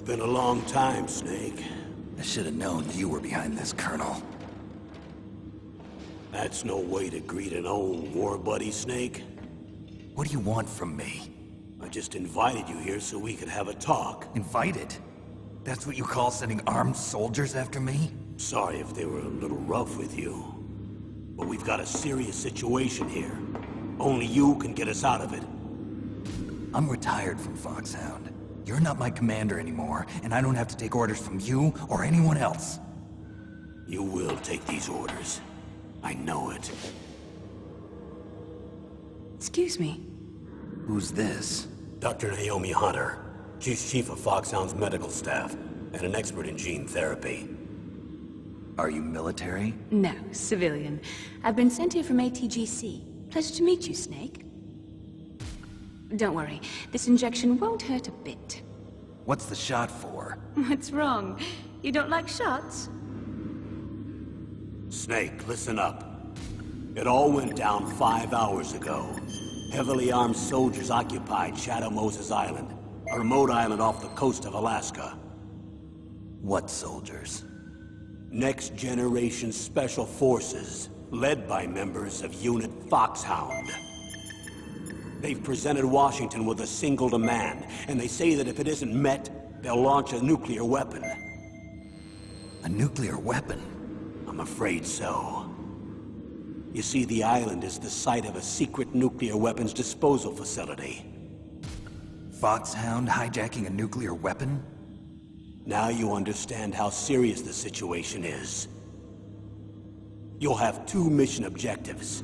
been a long time, Snake. I should have known you were behind this, Colonel. That's no way to greet an old war buddy, Snake. What do you want from me? I just invited you here so we could have a talk. Invited? That's what you call sending armed soldiers after me? Sorry if they were a little rough with you. But we've got a serious situation here. Only you can get us out of it. I'm retired from Foxhound. You're not my commander anymore, and I don't have to take orders from you or anyone else. You will take these orders. I know it. Excuse me. Who's this? Dr. Naomi Hunter. She's chief of Foxhound's medical staff, and an expert in gene therapy. Are you military? No, civilian. I've been sent here from ATGC. Pleasure to meet you, Snake. Don't worry, this injection won't hurt a bit. What's the shot for? What's wrong? You don't like shots? Snake, listen up. It all went down 5 hours ago. Heavily armed soldiers occupied Shadow Moses Island, a remote island off the coast of Alaska. What soldiers? Next Generation Special Forces, led by members of Unit Foxhound. They've presented Washington with a single demand, and they say that if it isn't met, they'll launch a nuclear weapon. A nuclear weapon? I'm afraid so. You see, the island is the site of a secret nuclear weapons disposal facility. Foxhound hijacking a nuclear weapon? Now you understand how serious the situation is. You'll have 2 mission objectives.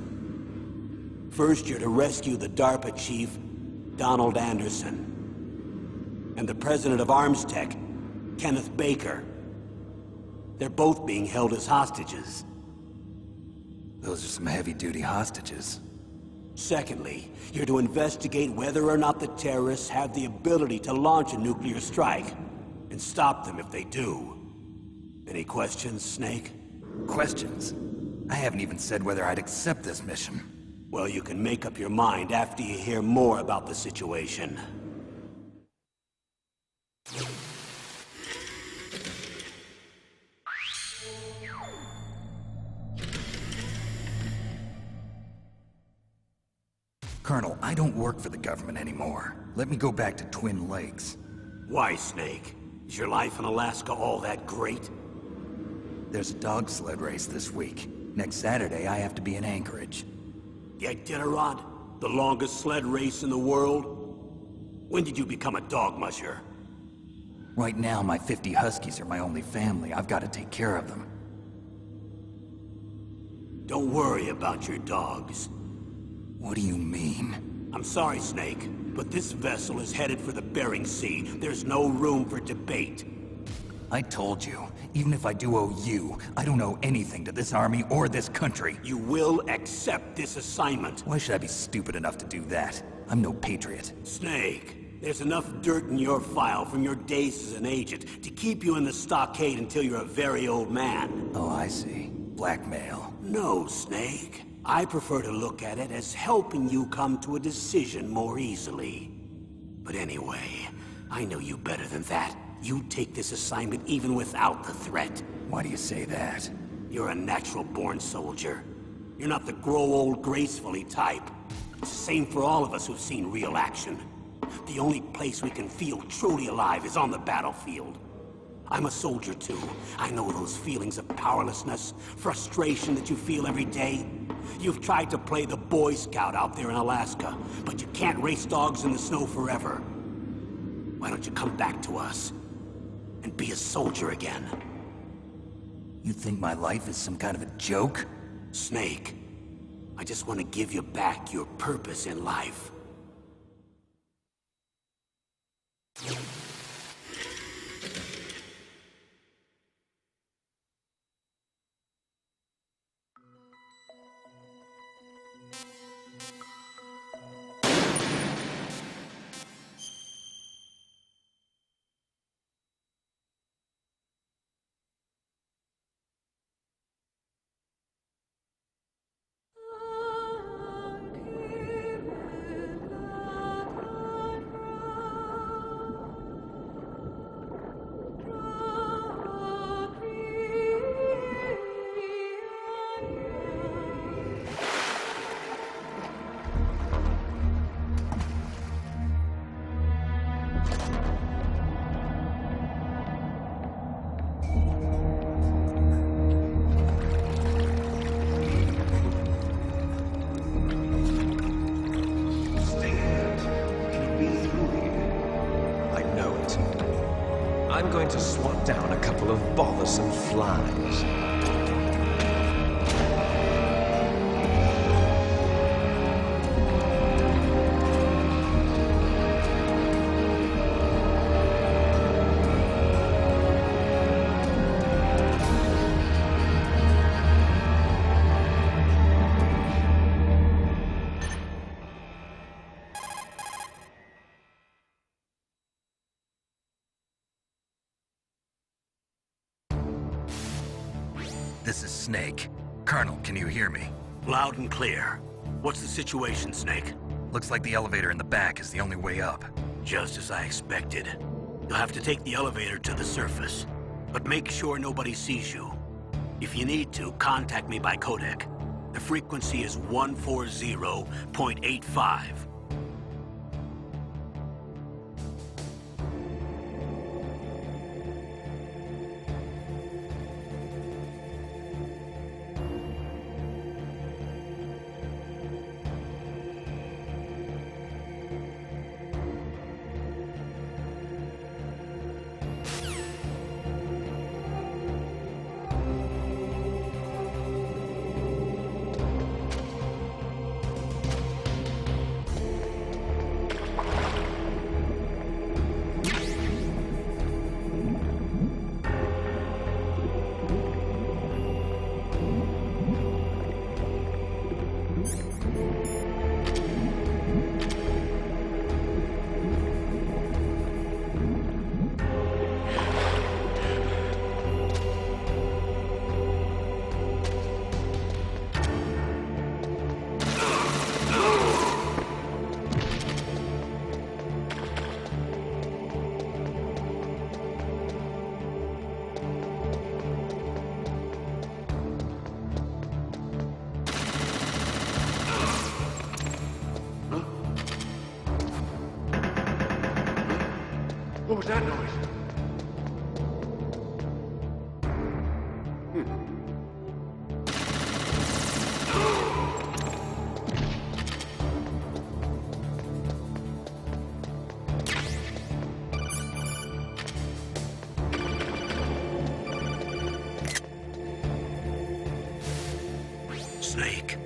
First, you're to rescue the DARPA chief, Donald Anderson, and the president of Arms Tech, Kenneth Baker. They're both being held as hostages. Those are some heavy-duty hostages. Secondly, you're to investigate whether or not the terrorists have the ability to launch a nuclear strike, and stop them if they do. Any questions, Snake? Questions? I haven't even said whether I'd accept this mission. Well, you can make up your mind after you hear more about the situation. Colonel, I don't work for the government anymore. Let me go back to Twin Lakes. Why, Snake? Is your life in Alaska all that great? There's a dog sled race this week. Next Saturday, I have to be in Anchorage. The Iditarod? The longest sled race in the world? When did you become a dog musher? Right now, my 50 Huskies are my only family. I've got to take care of them. Don't worry about your dogs. What do you mean? I'm sorry, Snake, but this vessel is headed for the Bering Sea. There's no room for debate. I told you, even if I do owe you, I don't owe anything to this army or this country. You will accept this assignment. Why should I be stupid enough to do that? I'm no patriot. Snake, there's enough dirt in your file from your days as an agent to keep you in the stockade until you're a very old man. Oh, I see. Blackmail. No, Snake. I prefer to look at it as helping you come to a decision more easily. But anyway, I know you better than that. You take this assignment even without the threat. Why do you say that? You're a natural-born soldier. You're not the grow old gracefully type. It's the same for all of us who've seen real action. The only place we can feel truly alive is on the battlefield. I'm a soldier too. I know those feelings of powerlessness, frustration that you feel every day. You've tried to play the Boy Scout out there in Alaska, but you can't race dogs in the snow forever. Why don't you come back to us and be a soldier again? You think my life is some kind of a joke? Snake, I just want to give you back your purpose in life. I'm going to swat down a couple of bothersome flies. This is Snake. Colonel, can you hear me? Loud and clear. What's the situation, Snake? Looks like the elevator in the back is the only way up. Just as I expected. You'll have to take the elevator to the surface. But make sure nobody sees you. If you need to, contact me by codec. The frequency is 140.85. What was that noise? Snake.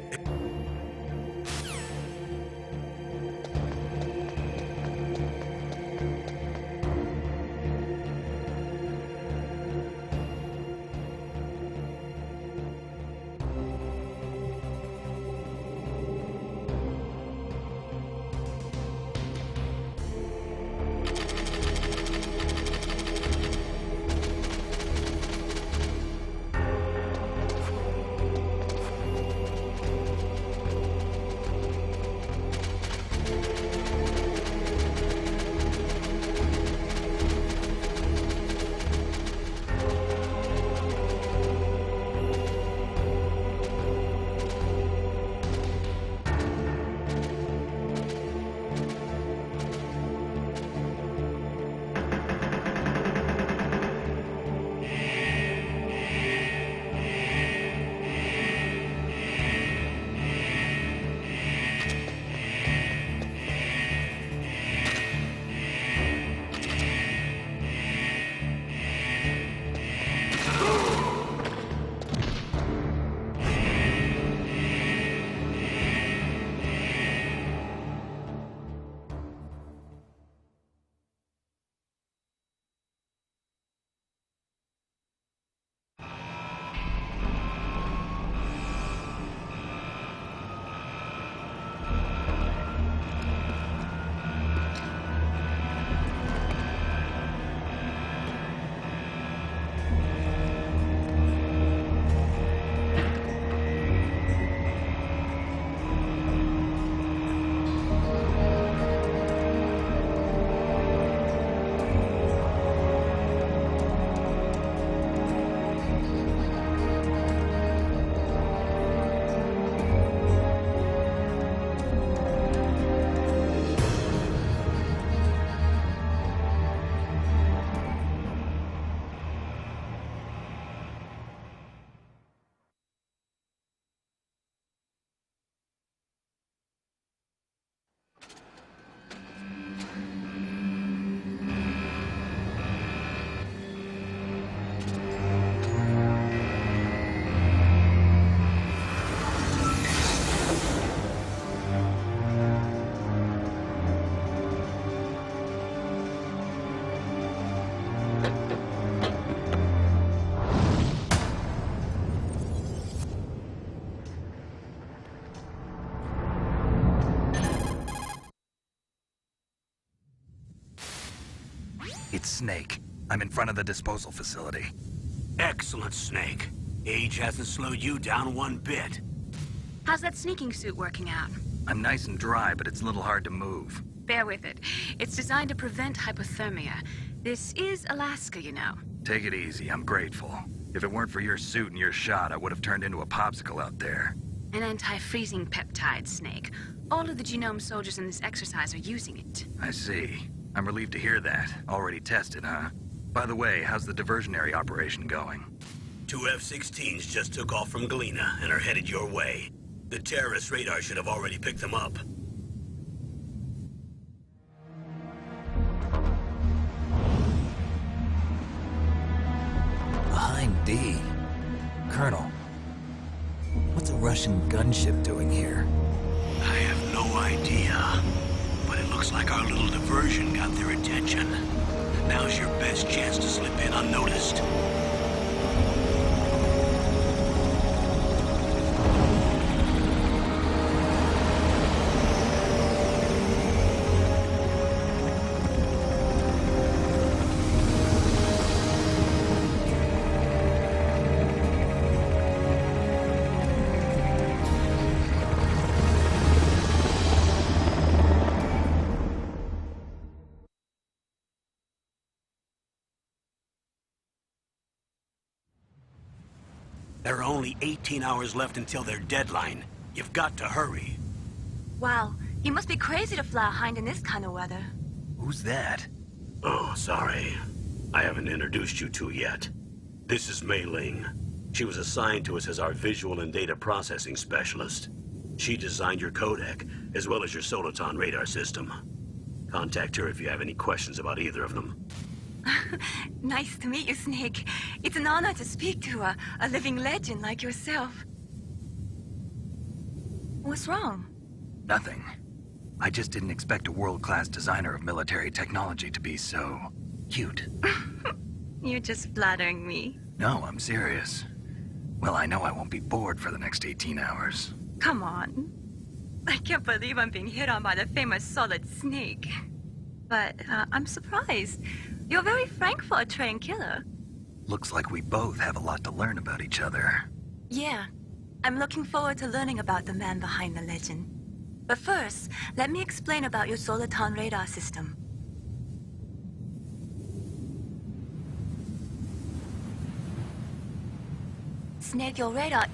It's Snake. I'm in front of the disposal facility. Excellent, Snake. Age hasn't slowed you down one bit. How's that sneaking suit working out? I'm nice and dry, but it's a little hard to move. Bear with it. It's designed to prevent hypothermia. This is Alaska, you know. Take it easy, I'm grateful. If it weren't for your suit and your shot, I would have turned into a popsicle out there. An anti-freezing peptide, Snake. All of the genome soldiers in this exercise are using it. I see. I'm relieved to hear that. Already tested, huh? By the way, how's the diversionary operation going? 2 F-16s just took off from Galena and are headed your way. The terrorist radar should have already picked them up. Behind D. Colonel, what's a Russian gunship doing here? I have no idea, but it looks like our little diversion got their attention. Now's your best chance to slip in unnoticed. There are only 18 hours left until their deadline. You've got to hurry. Wow, you must be crazy to fly a hind in this kind of weather. Who's that? Oh, sorry. I haven't introduced you to yet. This is Mei Ling. She was assigned to us as our visual and data processing specialist. She designed your codec, as well as your Soliton radar system. Contact her if you have any questions about either of them. Nice to meet you, Snake. It's an honor to speak to a living legend like yourself. What's wrong? Nothing. I just didn't expect a world-class designer of military technology to be so cute. You're just flattering me. No, I'm serious. Well, I know I won't be bored for the next 18 hours. Come on. I can't believe I'm being hit on by the famous Solid Snake. But I'm surprised. You're very frank for a trained killer. Looks like we both have a lot to learn about each other. Yeah. I'm looking forward to learning about the man behind the legend. But first, let me explain about your Soliton radar system. Snake, your radar...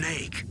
Snake.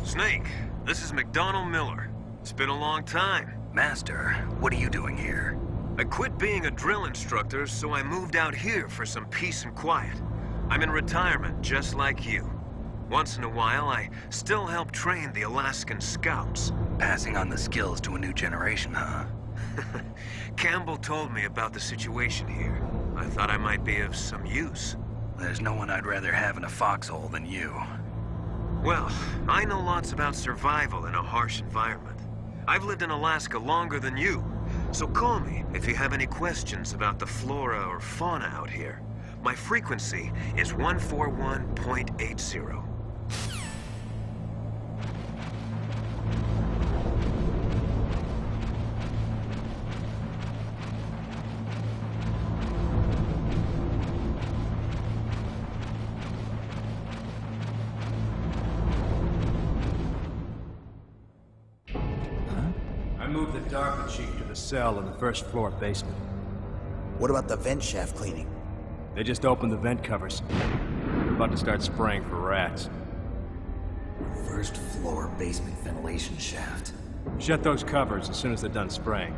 Snake, this is McDonald Miller. It's been a long time. Master, what are you doing here? I quit being a drill instructor, so I moved out here for some peace and quiet. I'm in retirement, just like you. Once in a while, I still help train the Alaskan Scouts. Passing on the skills to a new generation, huh? Campbell told me about the situation here. I thought I might be of some use. There's no one I'd rather have in a foxhole than you. Well, I know lots about survival in a harsh environment. I've lived in Alaska longer than you, so call me if you have any questions about the flora or fauna out here. My frequency is 141.80. I moved the DARPA chief to the cell in the first floor basement. What about the vent shaft cleaning? They just opened the vent covers. They're about to start spraying for rats. First floor basement ventilation shaft. Shut those covers as soon as they're done spraying.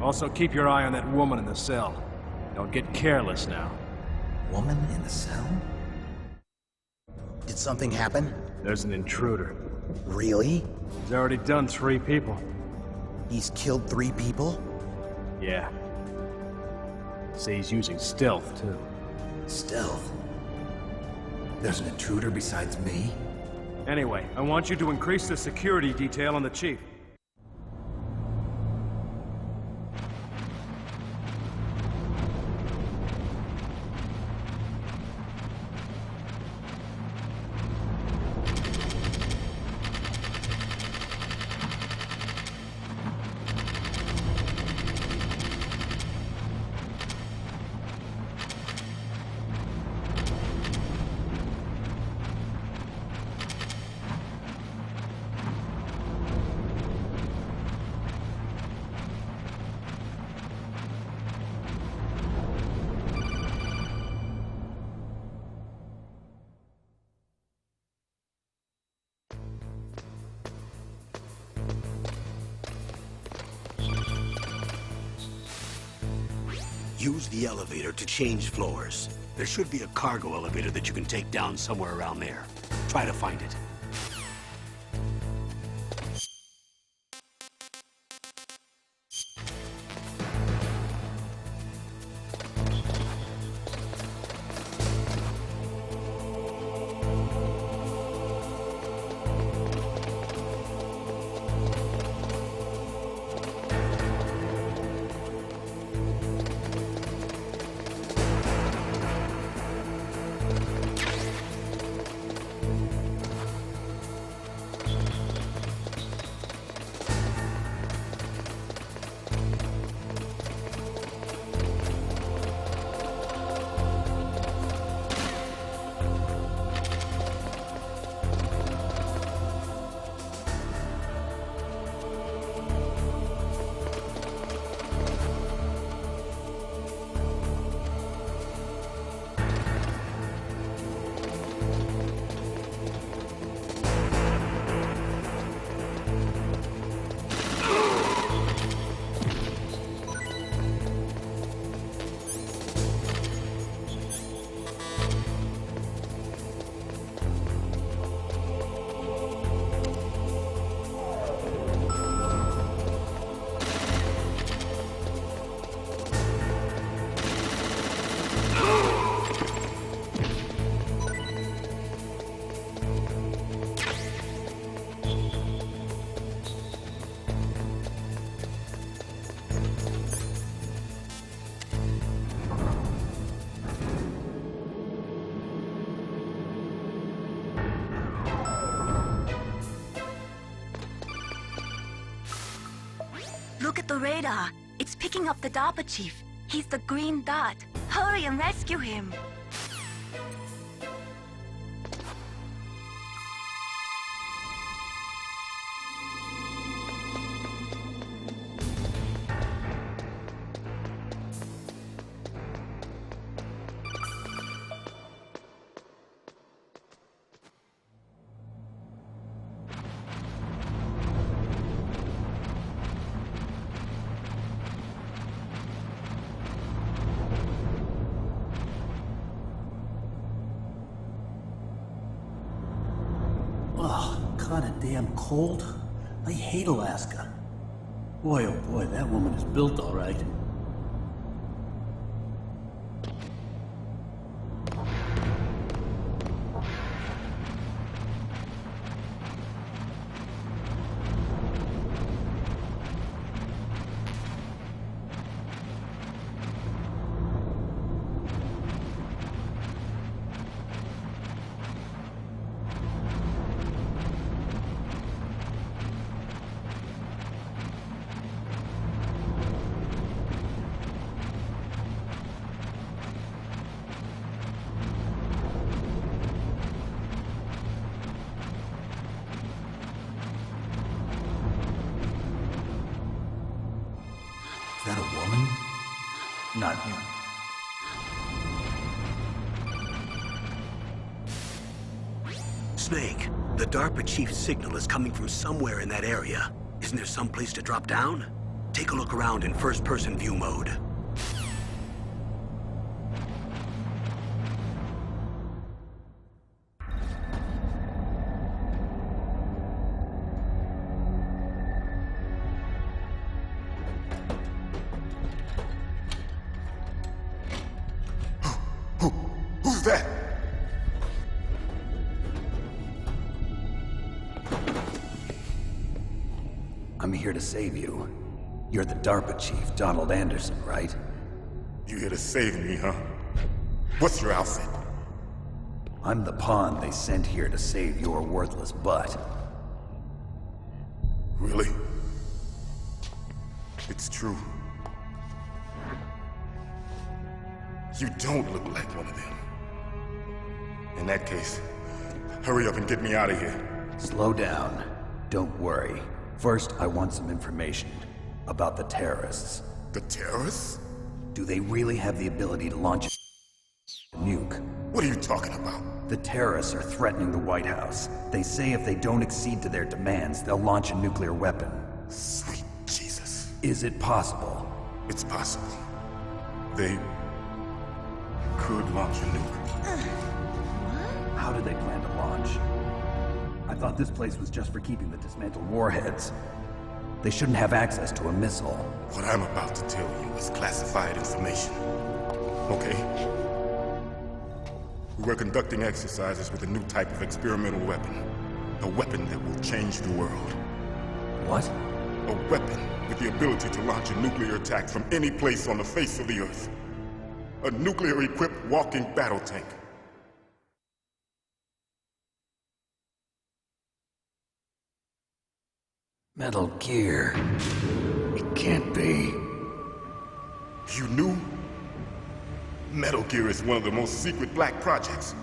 Also, keep your eye on that woman in the cell. Don't get careless now. Woman in the cell? Did something happen? There's an intruder. Really? He's already done 3 people. He's killed 3 people? Yeah. See, he's using stealth, too. Stealth? There's an intruder besides me? Anyway, I want you to increase the security detail on the chief. Use the elevator to change floors. There should be a cargo elevator that you can take down somewhere around there. Try to find it. radar. It's picking up the DARPA chief. He's the green dot. Hurry and rescue him. Kinda damn cold. I hate Alaska. Boy, oh boy, that woman is built all right. Is that a woman? Not you. Snake, the DARPA chief's signal is coming from somewhere in that area. Isn't there some place to drop down? Take a look around in first-person view mode. Who's that? I'm here to save you. You're the DARPA chief, Donald Anderson, right? You here to save me, huh? What's your outfit? I'm the pawn they sent here to save your worthless butt. Really? It's true. You don't look like one of them. In that case, hurry up and get me out of here. Slow down. Don't worry. First, I want some information about the terrorists. The terrorists? Do they really have the ability to launch a nuke? What are you talking about? The terrorists are threatening the White House. They say if they don't accede to their demands, they'll launch a nuclear weapon. Sweet Jesus. Is it possible? It's possible. They could launch a nuke. How do they plan to launch? I thought this place was just for keeping the dismantled warheads. They shouldn't have access to a missile. What I'm about to tell you is classified information. Okay? We're conducting exercises with a new type of experimental weapon. A weapon that will change the world. What? A weapon with the ability to launch a nuclear attack from any place on the face of the Earth. A nuclear-equipped walking battle tank. Metal Gear. It can't be. You knew? Metal Gear is one of the most secret black projects.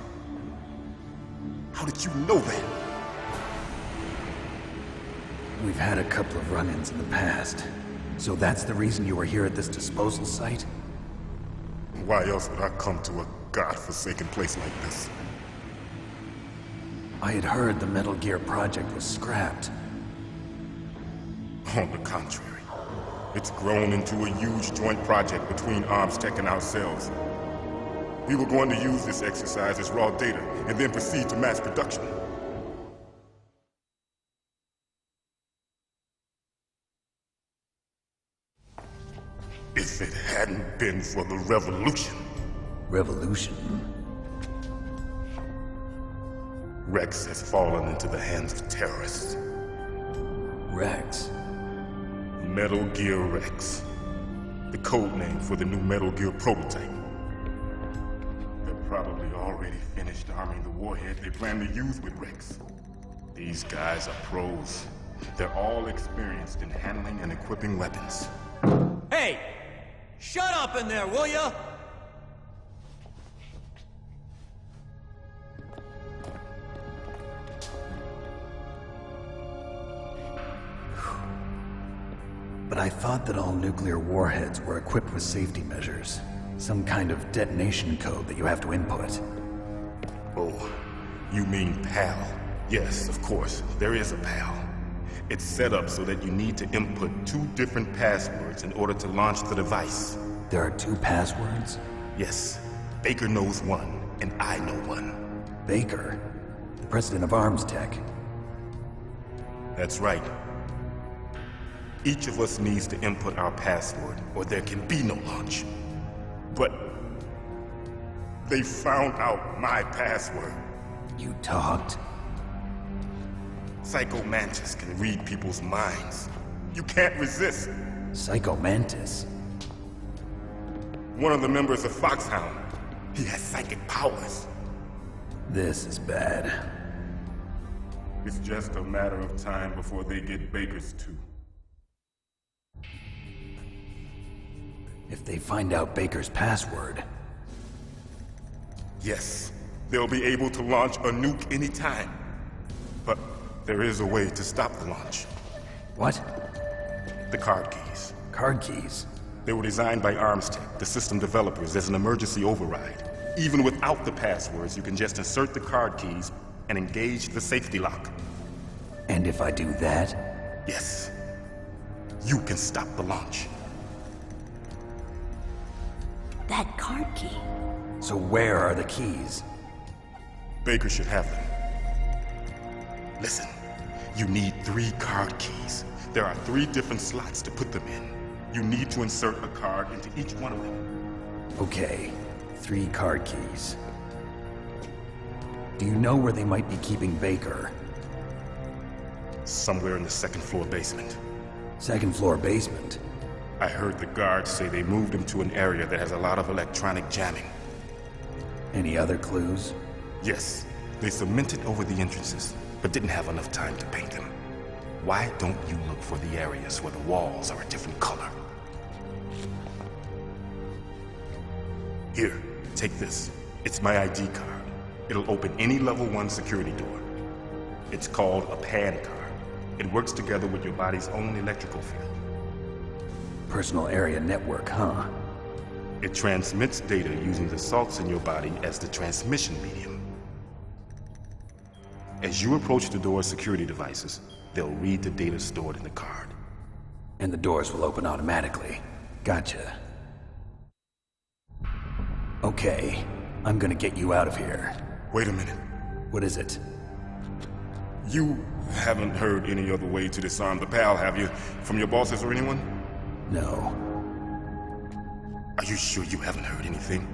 How did you know that? We've had a couple of run-ins in the past. So that's the reason you were here at this disposal site? Why else would I come to a godforsaken place like this? I had heard the Metal Gear project was scrapped. On the contrary, it's grown into a huge joint project between Arms Tech and ourselves. We were going to use this exercise as raw data and then proceed to mass production. If it hadn't been for the revolution. Revolution? Rex has fallen into the hands of terrorists. Rex? Metal Gear Rex. The code name for the new Metal Gear prototype. They're probably already finished arming the warhead they plan to use with Rex. These guys are pros. They're all experienced in handling and equipping weapons. Hey! Shut up in there, will ya? But I thought that all nuclear warheads were equipped with safety measures. Some kind of detonation code that you have to input. Oh, you mean PAL? Yes, of course, there is a PAL. It's set up so that you need to input 2 different passwords in order to launch the device. There are 2 passwords? Yes, Baker knows one, and I know one. Baker? The president of Arms Tech. That's right. Each of us needs to input our password, or there can be no launch. But they found out my password. You talked? Psycho Mantis can read people's minds. You can't resist. Psycho Mantis? One of the members of Foxhound. He has psychic powers. This is bad. It's just a matter of time before they get Baker's too. If they find out Baker's password... Yes, they'll be able to launch a nuke anytime. But there is a way to stop the launch. What? The card keys. Card keys? They were designed by Arms Tech, the system developers, as an emergency override. Even without the passwords, you can just insert the card keys and engage the safety lock. And if I do that? Yes. You can stop the launch. That card key. So where are the keys? Baker should have them. Listen, you need 3 card keys. There are 3 different slots to put them in. You need to insert a card into each one of them. Okay, 3 card keys. Do you know where they might be keeping Baker? Somewhere in the 2nd floor basement. 2nd floor basement? I heard the guards say they moved him to an area that has a lot of electronic jamming. Any other clues? Yes, they cemented over the entrances, but didn't have enough time to paint them. Why don't you look for the areas where the walls are a different color? Here, take this. It's my ID card. It'll open any level 1 security door. It's called a PAN card. It works together with your body's own electrical field. Personal area network, huh? It transmits data using the salts in your body as the transmission medium. As you approach the door's security devices, they'll read the data stored in the card. And the doors will open automatically. Gotcha. Okay, I'm gonna get you out of here. Wait a minute. What is it? You haven't heard any other way to disarm the PAL, have you? From your bosses or anyone? No. Are you sure you haven't heard anything?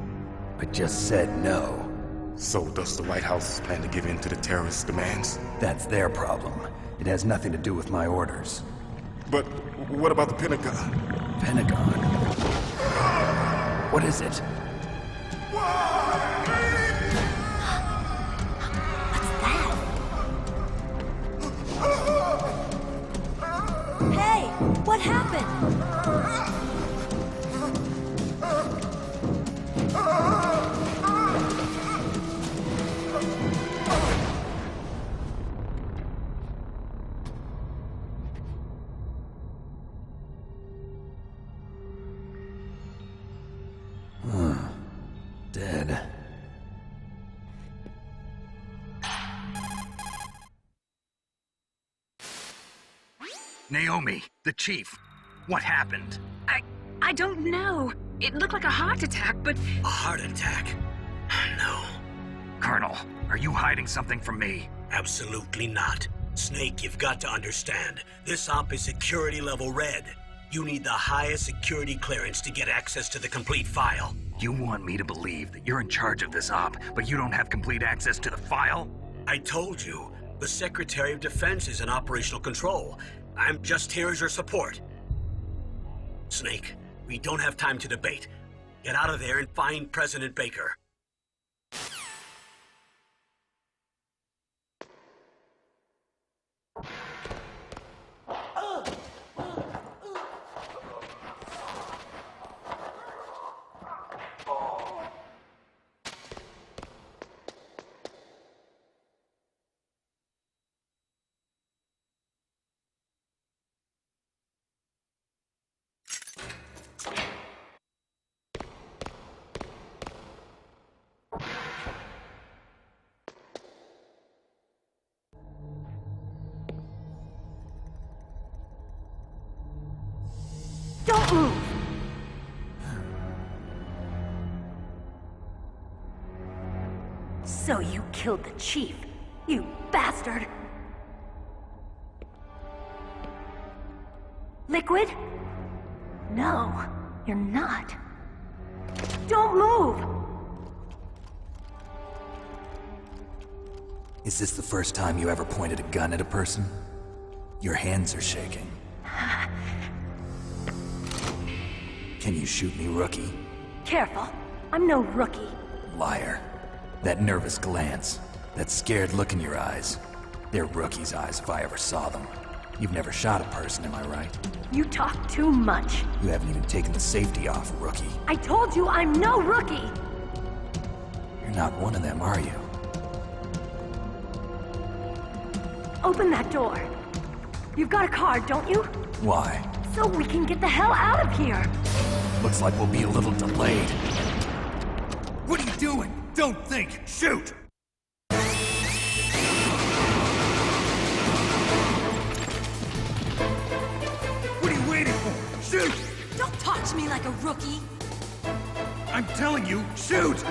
I just said no. So does the White House plan to give in to the terrorists' demands? That's their problem. It has nothing to do with my orders. But what about the Pentagon? Pentagon? What is it? Hey, what happened? Dead. Naomi, the chief. What happened? I don't know. It looked like a heart attack, but... A heart attack? No. Colonel, are you hiding something from me? Absolutely not. Snake, you've got to understand. This op is security level red. You need the highest security clearance to get access to the complete file. You want me to believe that you're in charge of this op, but you don't have complete access to the file? I told you, the Secretary of Defense is in operational control. I'm just here as your support. Snake, we don't have time to debate. Get out of there and find President Baker. Don't move! So you killed the chief, you bastard! Liquid? No, you're not. Don't move! Is this the first time you ever pointed a gun at a person? Your hands are shaking. Can you shoot me, rookie? Careful, I'm no rookie. Liar. That nervous glance, that scared look in your eyes. They're rookie's eyes if I ever saw them. You've never shot a person, am I right? You talk too much. You haven't even taken the safety off, rookie. I told you I'm no rookie! You're not one of them, are you? Open that door. You've got a card, don't you? Why? So we can get the hell out of here! Looks like we'll be a little delayed. What are you doing? Don't think! Shoot! What are you waiting for? Shoot! Don't talk to me like a rookie! I'm telling you, shoot!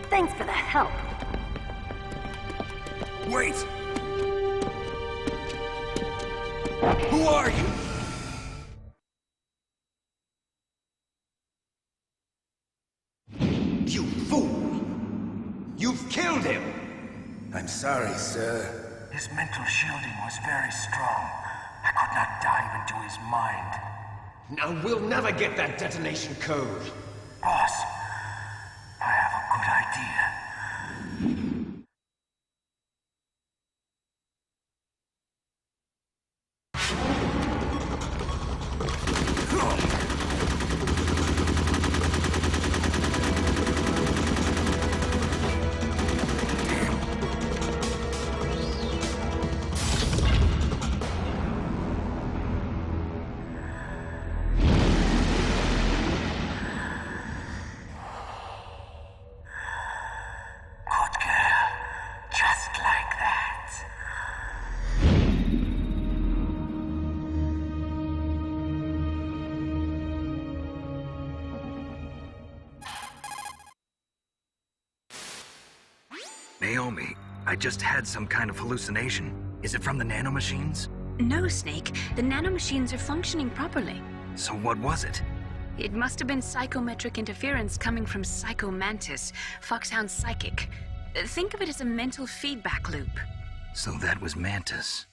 Thanks for the help. Wait! Who are you? You fool! You've killed him! I'm sorry, sir. His mental shielding was very strong. I could not dive into his mind. Now we'll never get that detonation code. Boss, I have a good idea. Naomi, I just had some kind of hallucination. Is it from the nanomachines? No, Snake. The nanomachines are functioning properly. So what was it? It must have been psychometric interference coming from Psycho Mantis, Foxhound Psychic. Think of it as a mental feedback loop. So that was Mantis.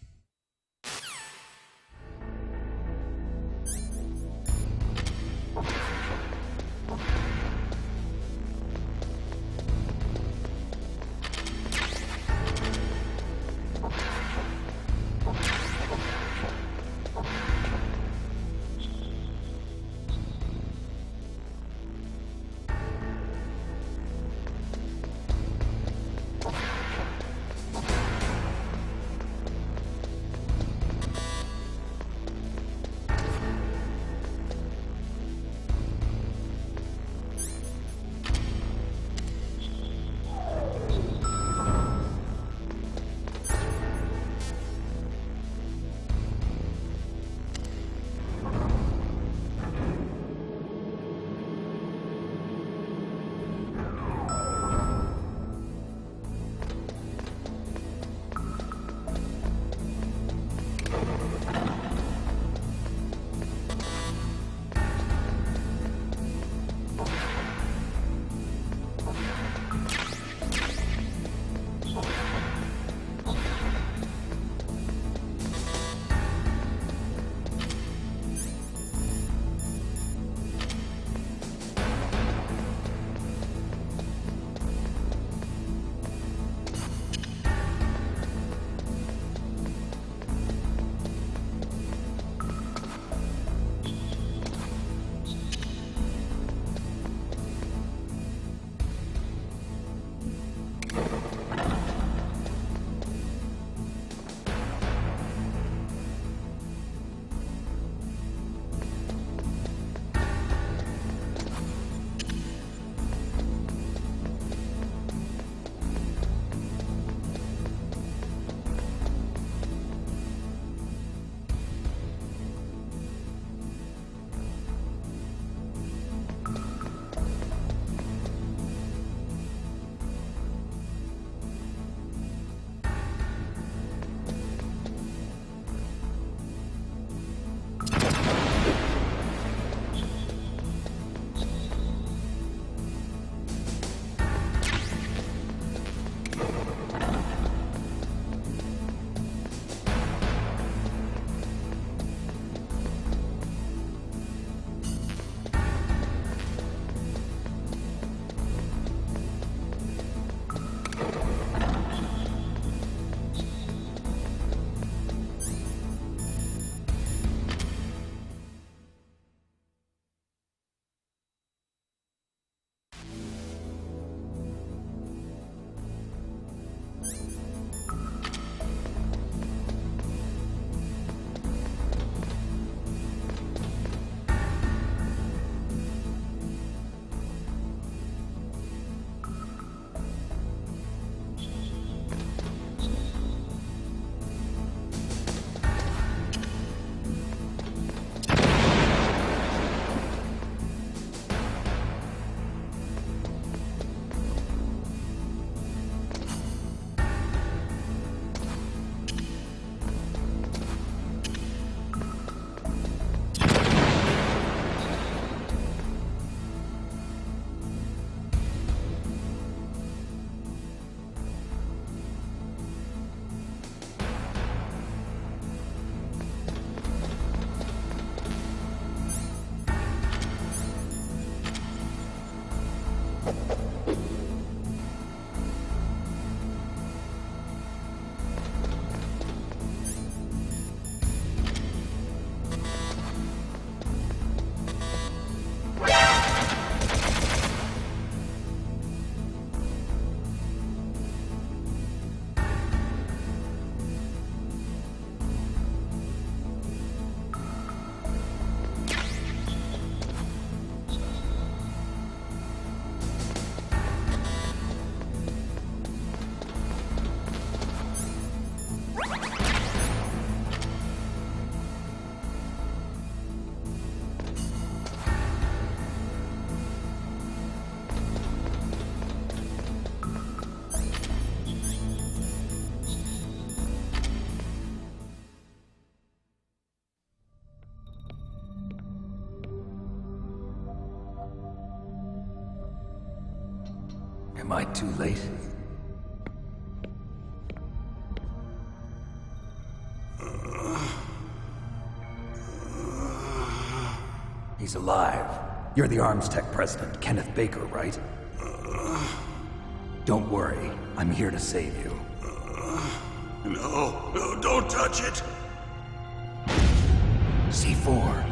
Am I too late? He's alive. You're the Arms Tech president, Kenneth Baker, right? Don't worry. I'm here to save you. No, don't touch it! C4.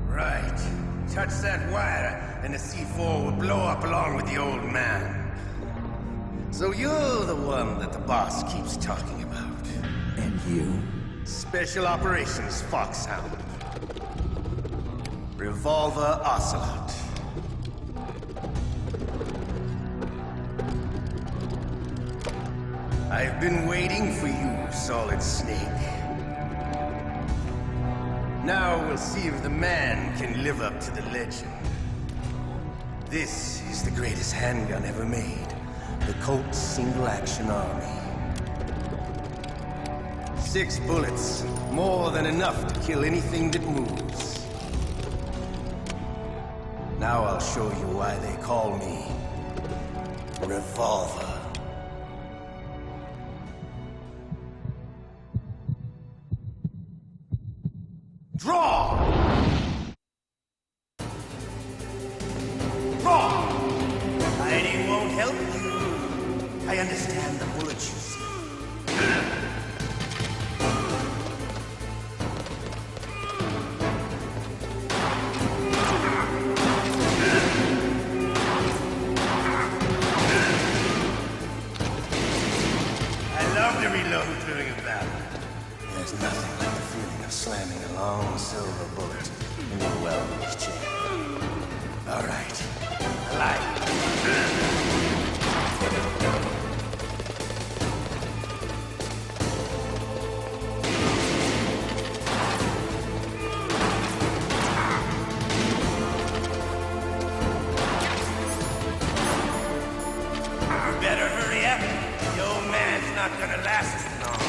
Right. Touch that wire, and the C4 will blow up along with the old man. So you're the one that the boss keeps talking about. And you? Special Operations Foxhound. Revolver Ocelot. I've been waiting for you, Solid Snake. Now we'll see if the man can live up to the legend. This is the greatest handgun ever made. The Colt's Single Action Army. 6 bullets, more than enough to kill anything that moves. Now I'll show you why they call me Revolver. Draw! Draw! Hiding won't help you. I understand the bullets you see. I love to reload during a battle. There's nothing like the feeling of slamming a long silver bullet into a well-used chain. All right. Alive. You better hurry up. The old man's not gonna last long.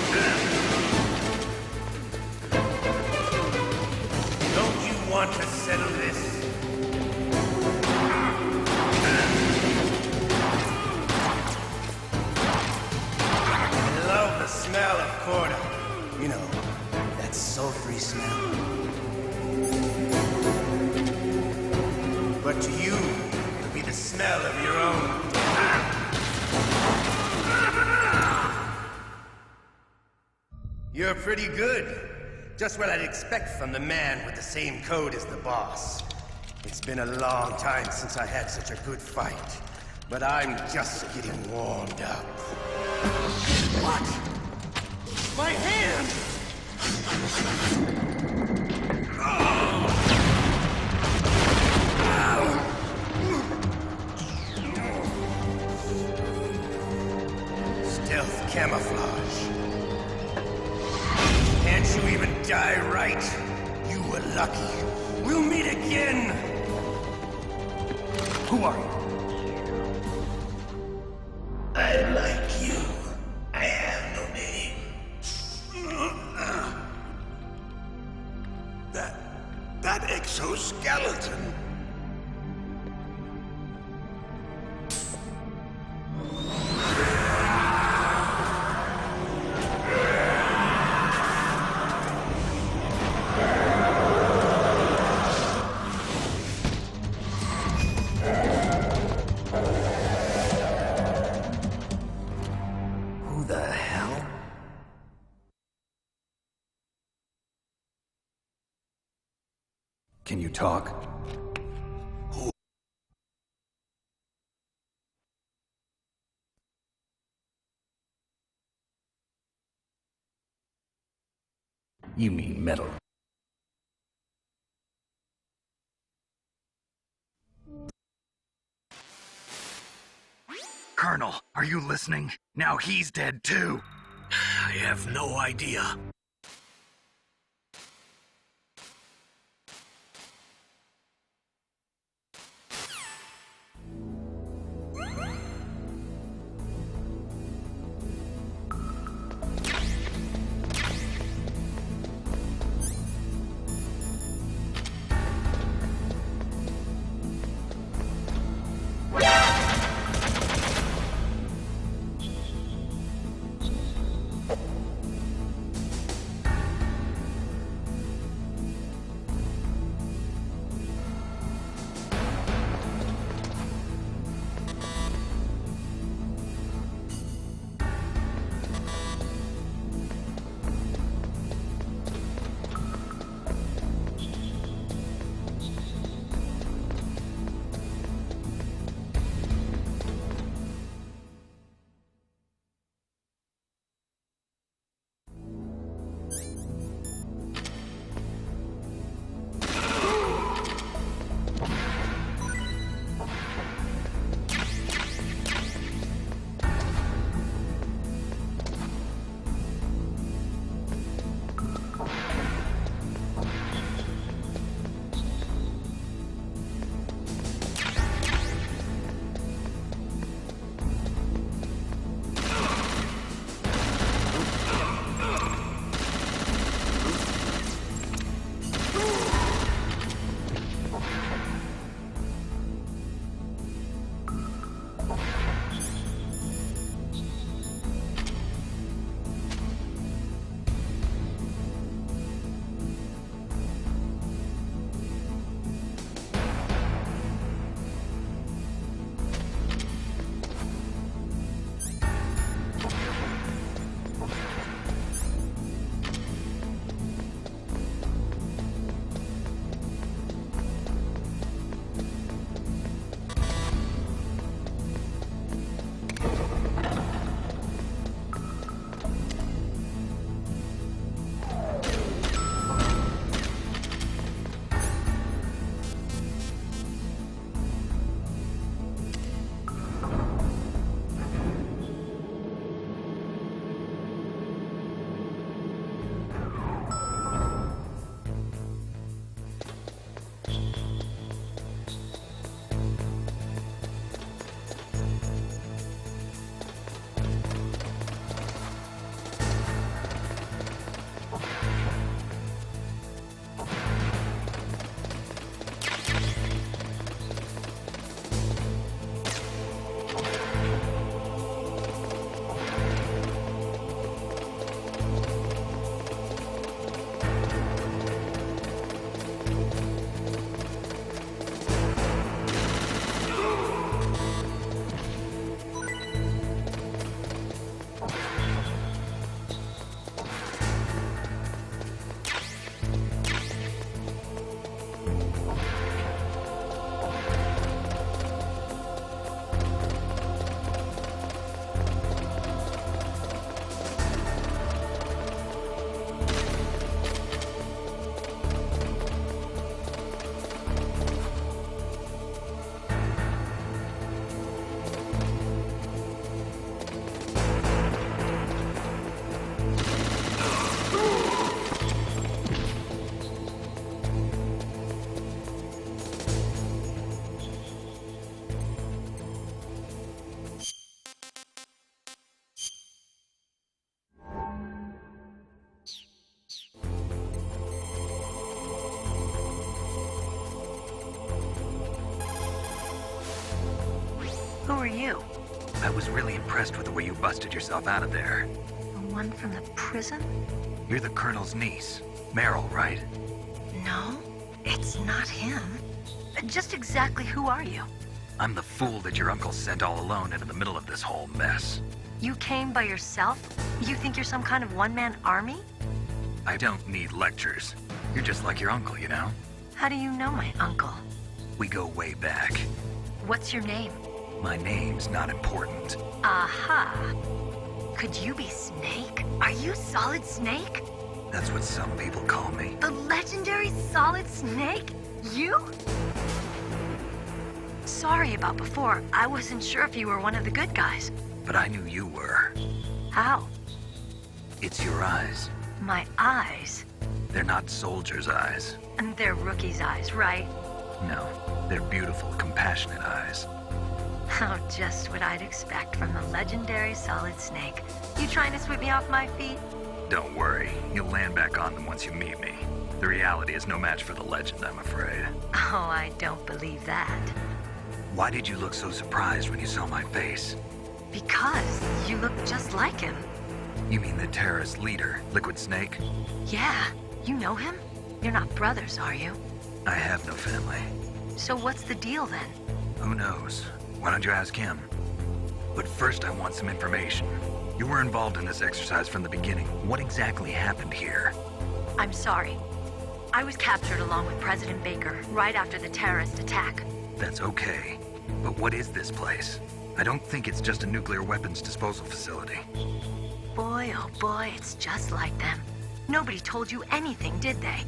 Don't you want to settle this? I love the smell of corda. You know, that sulfury smell. But to you, it'll be the smell of your own. You're pretty good. Just what I'd expect from the man with the same code as the boss. It's been a long time since I had such a good fight, but I'm just getting warmed up. What? My hand! Stealth camouflage. Can't you even die right? You were lucky. We'll meet again! Who are you? I like you. I have no name. That exoskeleton. Who the hell? Can you talk? You mean metal. Colonel, are you listening? Now he's dead too. I have no idea. you? I was really impressed with the way you busted yourself out of there. The one from the prison? You're the Colonel's niece, Meryl, right? No, it's not him. Just exactly who are you? I'm the fool that your uncle sent all alone into the middle of this whole mess. You came by yourself? You think you're some kind of one-man army? I don't need lectures. You're just like your uncle, you know? How do you know my uncle? We go way back. What's your name? My name's not important. Aha. Could you be Snake? Are you Solid Snake? That's what some people call me. The legendary Solid Snake? You? Sorry about before. I wasn't sure if you were one of the good guys. But I knew you were. How? It's your eyes. My eyes? They're not soldiers' eyes. And they're rookies' eyes, right? No, they're beautiful, compassionate eyes. Oh, just what I'd expect from the legendary Solid Snake. You trying to sweep me off my feet? Don't worry, you'll land back on them once you meet me. The reality is no match for the legend, I'm afraid. Oh, I don't believe that. Why did you look so surprised when you saw my face? Because you look just like him. You mean the terrorist leader, Liquid Snake? Yeah, you know him? You're not brothers, are you? I have no family. So what's the deal then? Who knows? Why don't you ask him? But first I want some information. You were involved in this exercise from the beginning. What exactly happened here? I'm sorry. I was captured along with President Baker right after the terrorist attack. That's okay. But what is this place? I don't think it's just a nuclear weapons disposal facility. Boy, oh boy, it's just like them. Nobody told you anything, did they?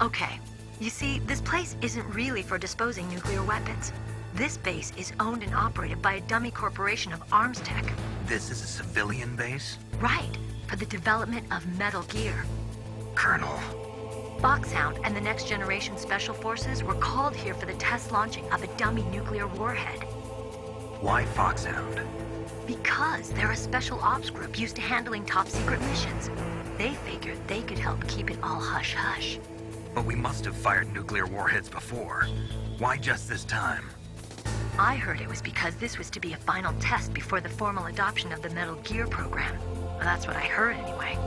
Okay, you see, this place isn't really for disposing nuclear weapons. This base is owned and operated by a dummy corporation of arms tech. This is a civilian base? Right, for the development of Metal Gear. Colonel. Foxhound and the Next Generation Special Forces were called here for the test launching of a dummy nuclear warhead. Why Foxhound? Because they're a special ops group used to handling top-secret missions. They figured they could help keep it all hush-hush. But we must have fired nuclear warheads before. Why just this time? I heard it was because this was to be a final test before the formal adoption of the Metal Gear program. Well, that's what I heard anyway.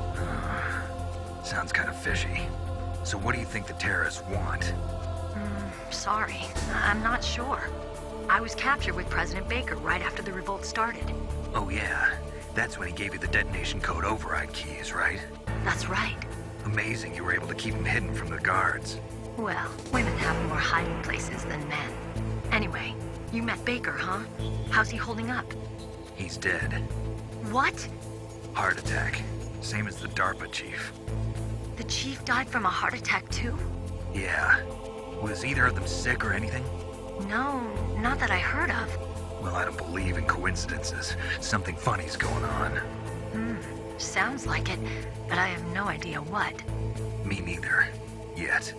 Sounds kind of fishy. So what do you think the terrorists want? Sorry, I'm not sure. I was captured with President Baker right after the revolt started. Oh yeah, that's when he gave you the detonation code override keys, right? That's right. Amazing you were able to keep him hidden from the guards. Well, women have more hiding places than men. Anyway, you met Baker, huh? How's he holding up? He's dead. What? Heart attack. Same as the DARPA chief. The chief died from a heart attack too? Yeah. Was either of them sick or anything? No, not that I heard of. Well, I don't believe in coincidences. Something funny's going on. Sounds like it, but I have no idea what. Me neither. Yet.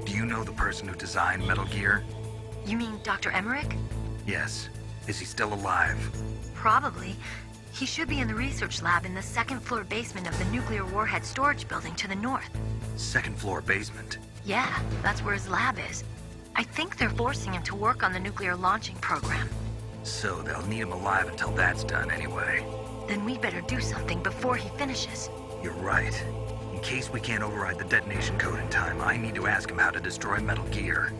Do you know the person who designed Metal Gear? You mean Dr. Emmerich? Yes. Is he still alive? Probably. He should be in the research lab in the second-floor basement of the nuclear warhead storage building to the north. Second floor basement? Yeah, that's where his lab is. I think they're forcing him to work on the nuclear launching program. So they'll need him alive until that's done anyway. Then we better do something before he finishes. You're right. In case we can't override the detonation code in time, I need to ask him how to destroy Metal Gear.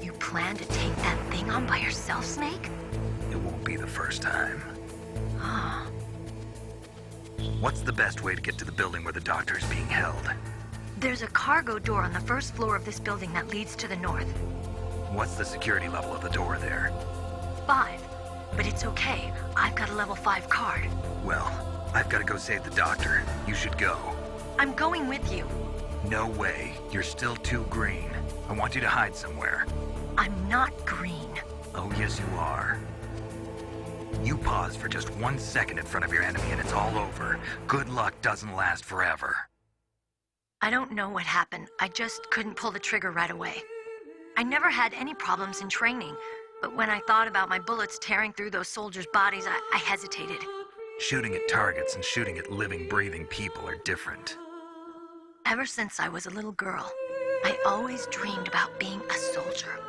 You plan to take that thing on by yourself, Snake? It won't be the first time. What's the best way to get to the building where the doctor is being held? There's a cargo door on the first floor of this building that leads to the north. What's the security level of the door there? 5. But it's okay. I've got a level 5 card. Well, I've got to go save the doctor. You should go. I'm going with you. No way. You're still too green. I want you to hide somewhere. I'm not green. Oh, yes, you are. You pause for just 1 second in front of your enemy and it's all over. Good luck doesn't last forever. I don't know what happened. I just couldn't pull the trigger right away. I never had any problems in training, but when I thought about my bullets tearing through those soldiers' bodies, I hesitated. Shooting at targets and shooting at living, breathing people are different. Ever since I was a little girl, I always dreamed about being a soldier.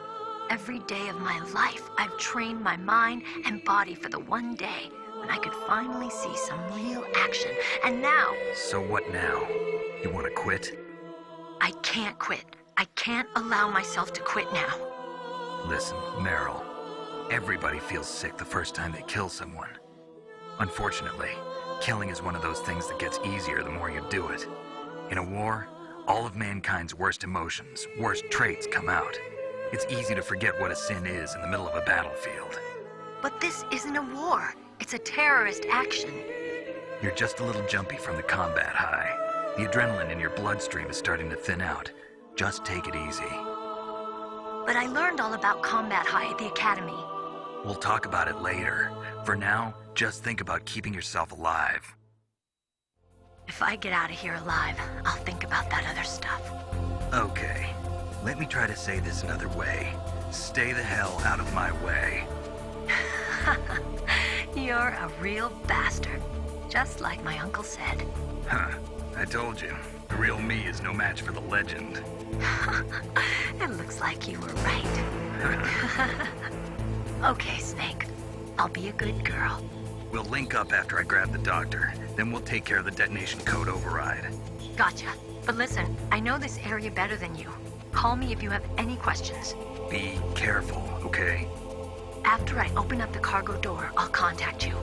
Every day of my life, I've trained my mind and body for the one day when I could finally see some real action. And now... So what now? You want to quit? I can't quit. I can't allow myself to quit now. Listen, Meryl. Everybody feels sick the first time they kill someone. Unfortunately, killing is one of those things that gets easier the more you do it. In a war, all of mankind's worst emotions, worst traits come out. It's easy to forget what a sin is in the middle of a battlefield. But this isn't a war. It's a terrorist action. You're just a little jumpy from the combat high. The adrenaline in your bloodstream is starting to thin out. Just take it easy. But I learned all about combat high at the academy. We'll talk about it later. For now, just think about keeping yourself alive. If I get out of here alive, I'll think about that other stuff. Okay. Let me try to say this another way. Stay the hell out of my way. You're a real bastard. Just like my uncle said. Huh. I told you. The real me is no match for the legend. It looks like you were right. Okay, Snake. I'll be a good girl. We'll link up after I grab the doctor. Then we'll take care of the detonation code override. Gotcha. But listen, I know this area better than you. Call me if you have any questions. Be careful, okay? After I open up the cargo door, I'll contact you.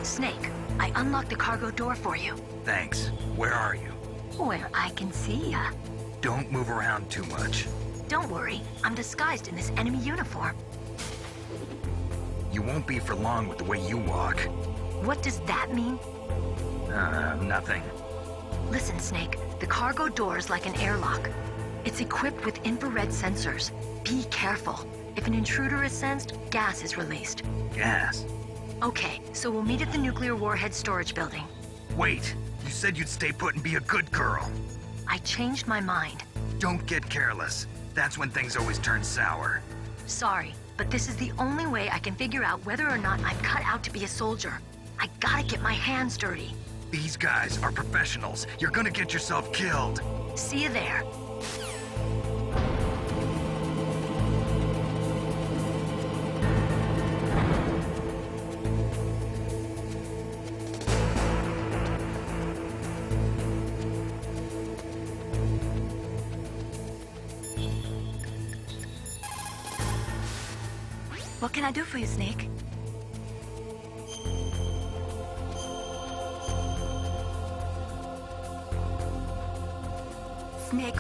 Snake, I unlocked the cargo door for you. Thanks. Where are you? Where I can see ya. Don't move around too much. Don't worry, I'm disguised in this enemy uniform. You won't be for long with the way you walk. What does that mean? Nothing. Listen, Snake, the cargo door is like an airlock. It's equipped with infrared sensors. Be careful. If an intruder is sensed, gas is released. Gas? Okay, so we'll meet at the nuclear warhead storage building. Wait! You said you'd stay put and be a good girl. I changed my mind. Don't get careless. That's when things always turn sour. Sorry, but this is the only way I can figure out whether or not I'm cut out to be a soldier. I gotta get my hands dirty. These guys are professionals. You're gonna get yourself killed. See you there. What can I do for you, Snake? Snake.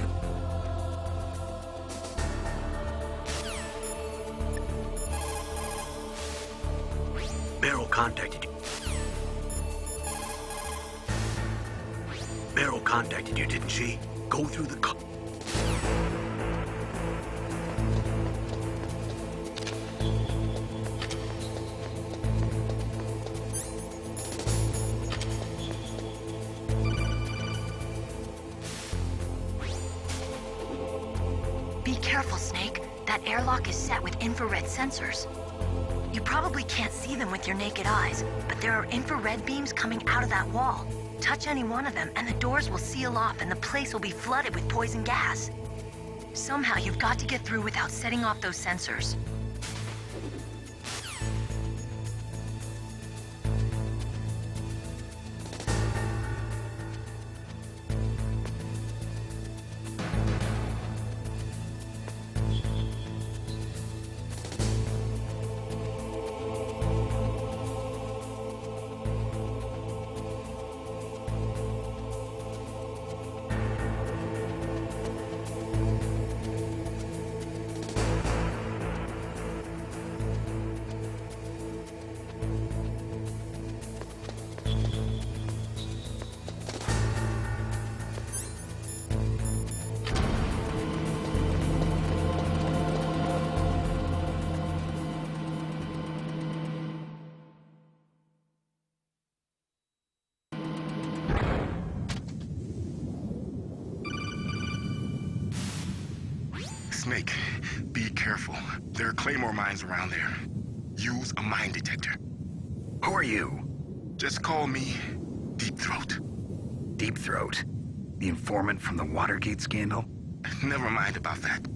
Barrow contacted you. Barrow contacted you, didn't she? Go through the Be careful, Snake. That airlock is set with infrared sensors. You probably can't see them with your naked eyes, but there are infrared beams coming out of that wall. Touch any one of them, and the doors will seal off, and the place will be flooded with poison gas. Somehow, you've got to get through without setting off those sensors. Snake, be careful. There are claymore mines around there. Use a mine detector. Who are you? Just call me Deep Throat. Deep Throat? The informant from the Watergate scandal? Never mind about that.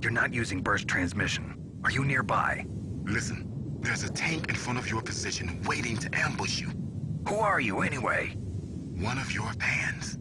You're not using burst transmission. Are you nearby? Listen, there's a tank in front of your position waiting to ambush you. Who are you, anyway? One of your fans.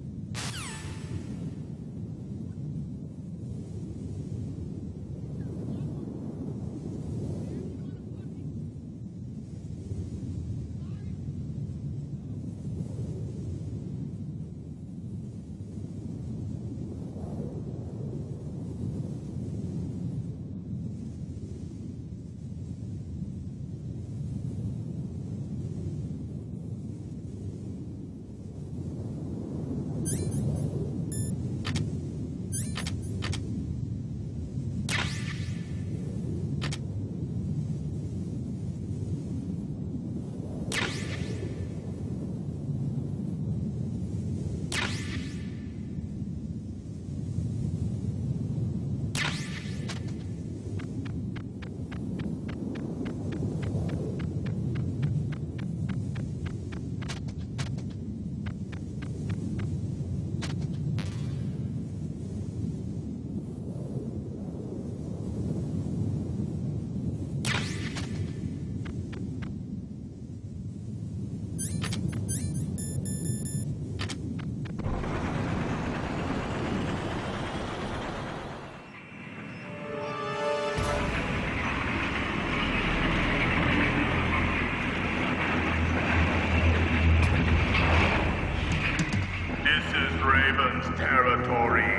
Territory.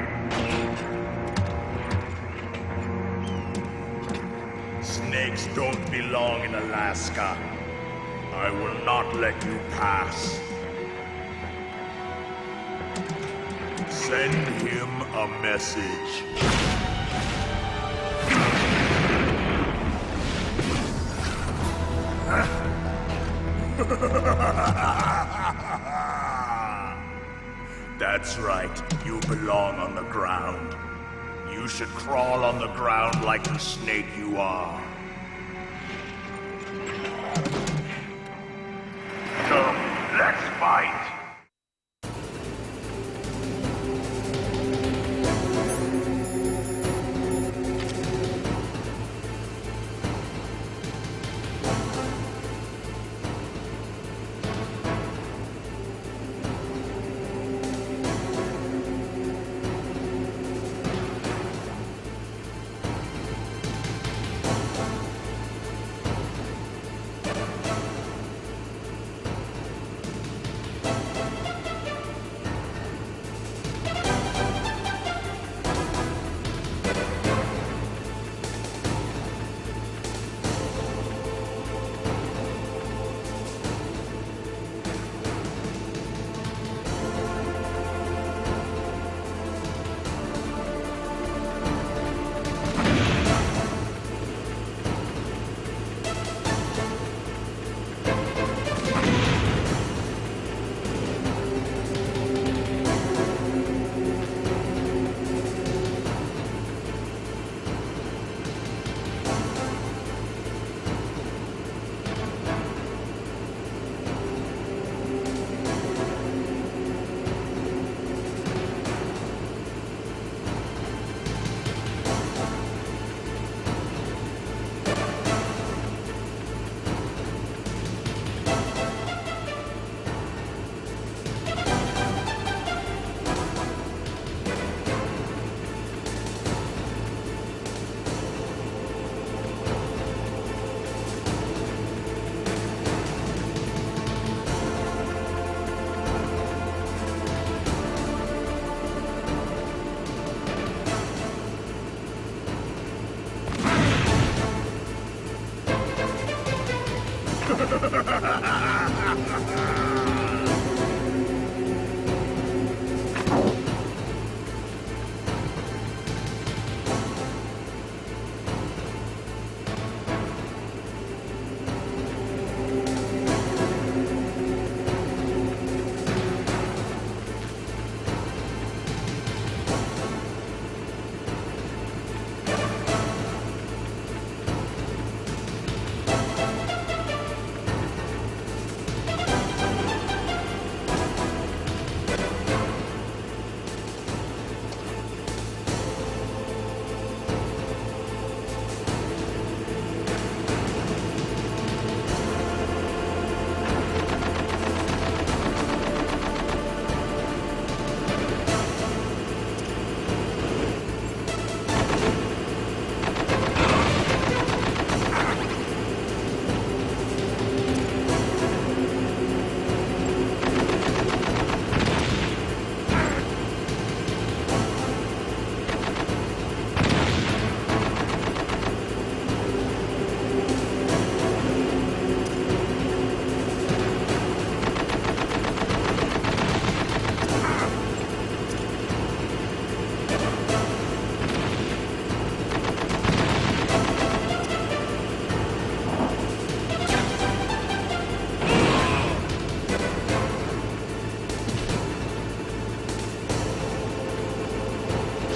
Snakes don't belong in Alaska. I will not let you pass. Send him a message. That's right, you belong on the ground. You should crawl on the ground like the snake you are. Come, let's fight!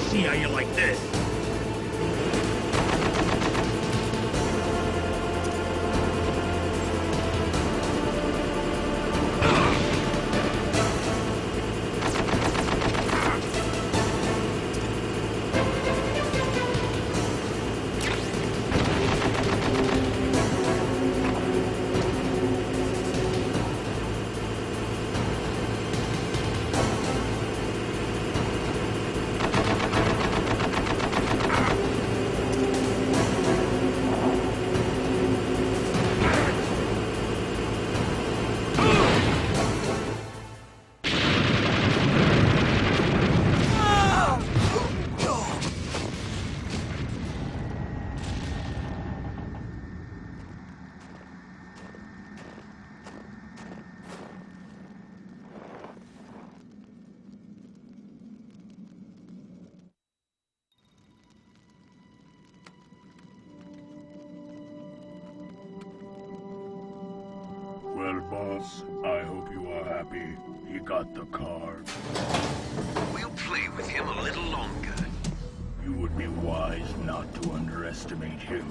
See how you like this? Well, boss, I hope you are happy. He got the card. We'll play with him a little longer. You would be wise not to underestimate him.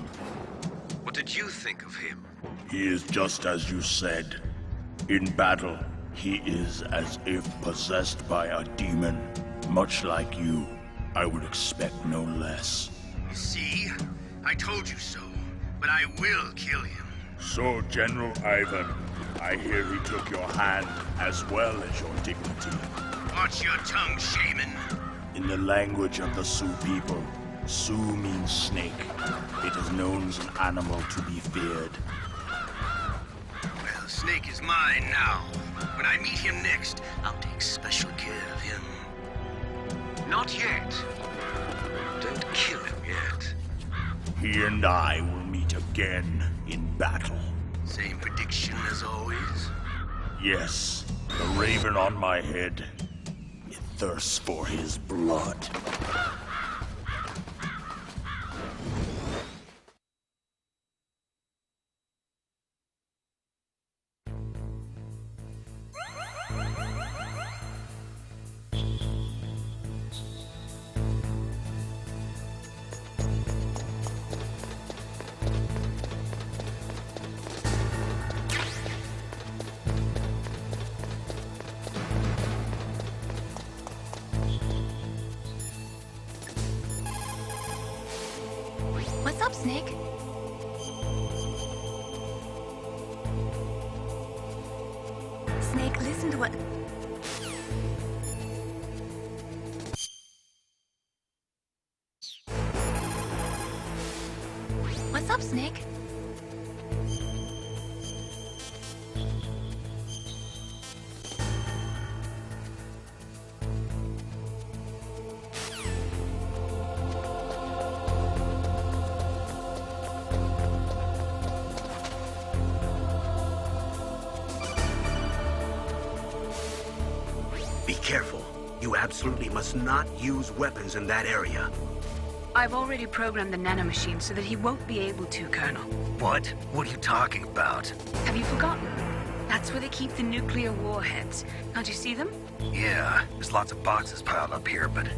What did you think of him? He is just as you said. In battle, he is as if possessed by a demon. Much like you, I would expect no less. See? I told you so. But I will kill him. So, General Ivan, I hear he took your hand as well as your dignity. Watch your tongue, shaman. In the language of the Sioux people, Sioux means snake. It is known as an animal to be feared. Well, Snake is mine now. When I meet him next, I'll take special care of him. Not yet. Don't kill him yet. He and I will meet again in battle. Same prediction as always? Yes, the raven on my head. It thirsts for his blood. What's up, Snake? Snake, listen to what... What's up, Snake? careful. You absolutely must not use weapons in that area. I've already programmed the nanomachine so that he won't be able to, Colonel. What? What are you talking about? Have you forgotten? That's where they keep the nuclear warheads. Can't you see them? Yeah, there's lots of boxes piled up here, but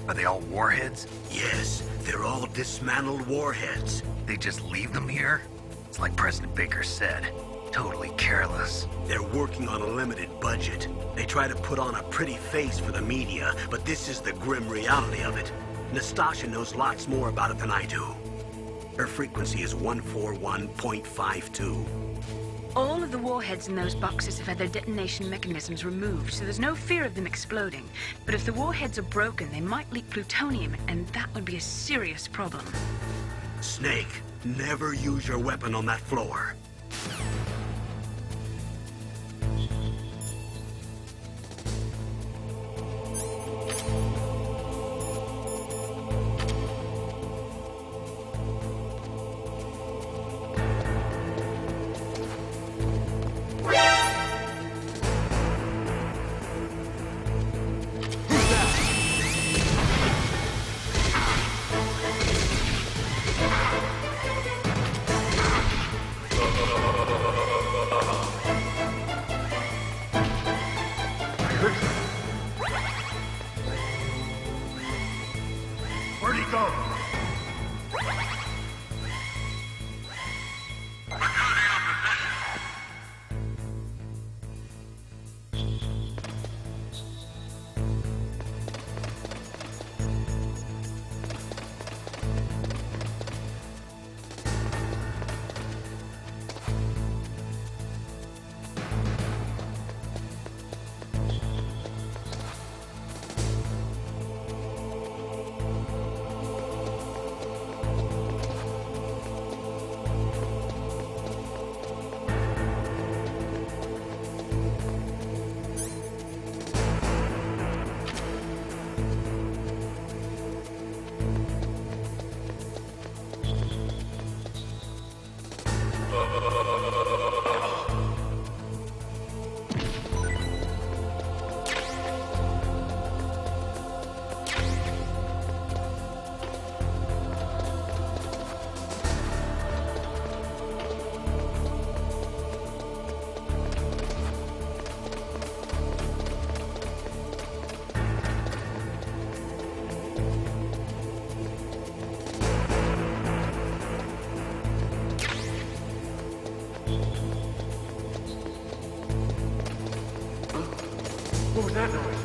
are they all warheads? Yes, they're all dismantled warheads. They just leave them here? It's like President Baker said. Totally careless. They're working on a limited budget. They try to put on a pretty face for the media, but this is the grim reality of it. Nastasha knows lots more about it than I do. Her frequency is 141.52. All of the warheads in those boxes have had their detonation mechanisms removed, so there's no fear of them exploding. But if the warheads are broken, they might leak plutonium, and that would be a serious problem. Snake, never use your weapon on that floor. Where'd he go? What was that noise?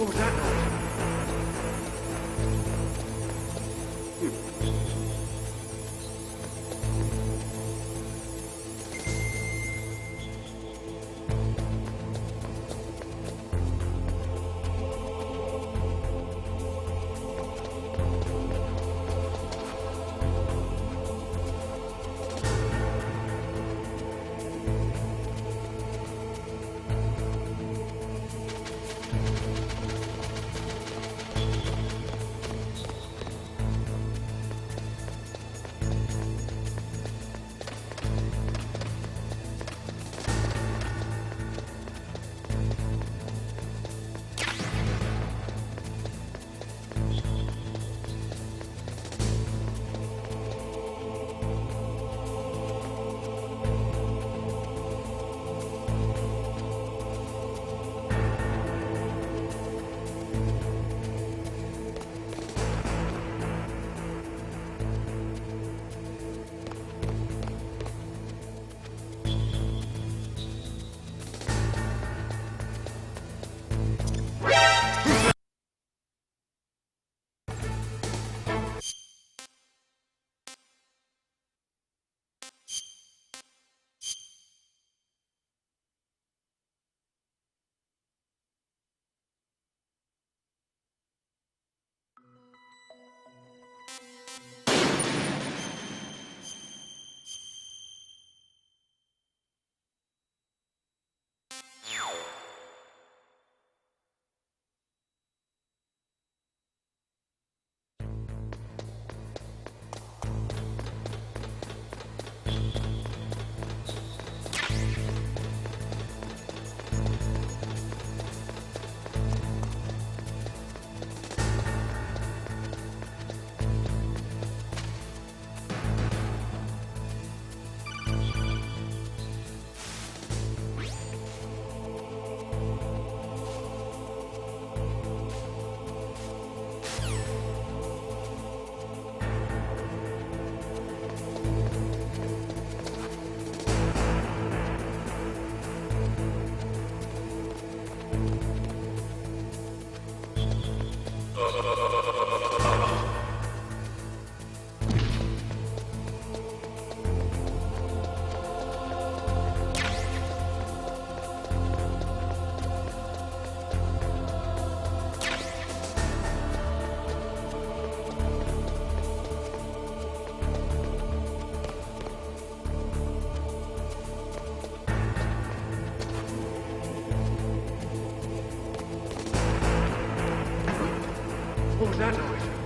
was that noise? What was that noise?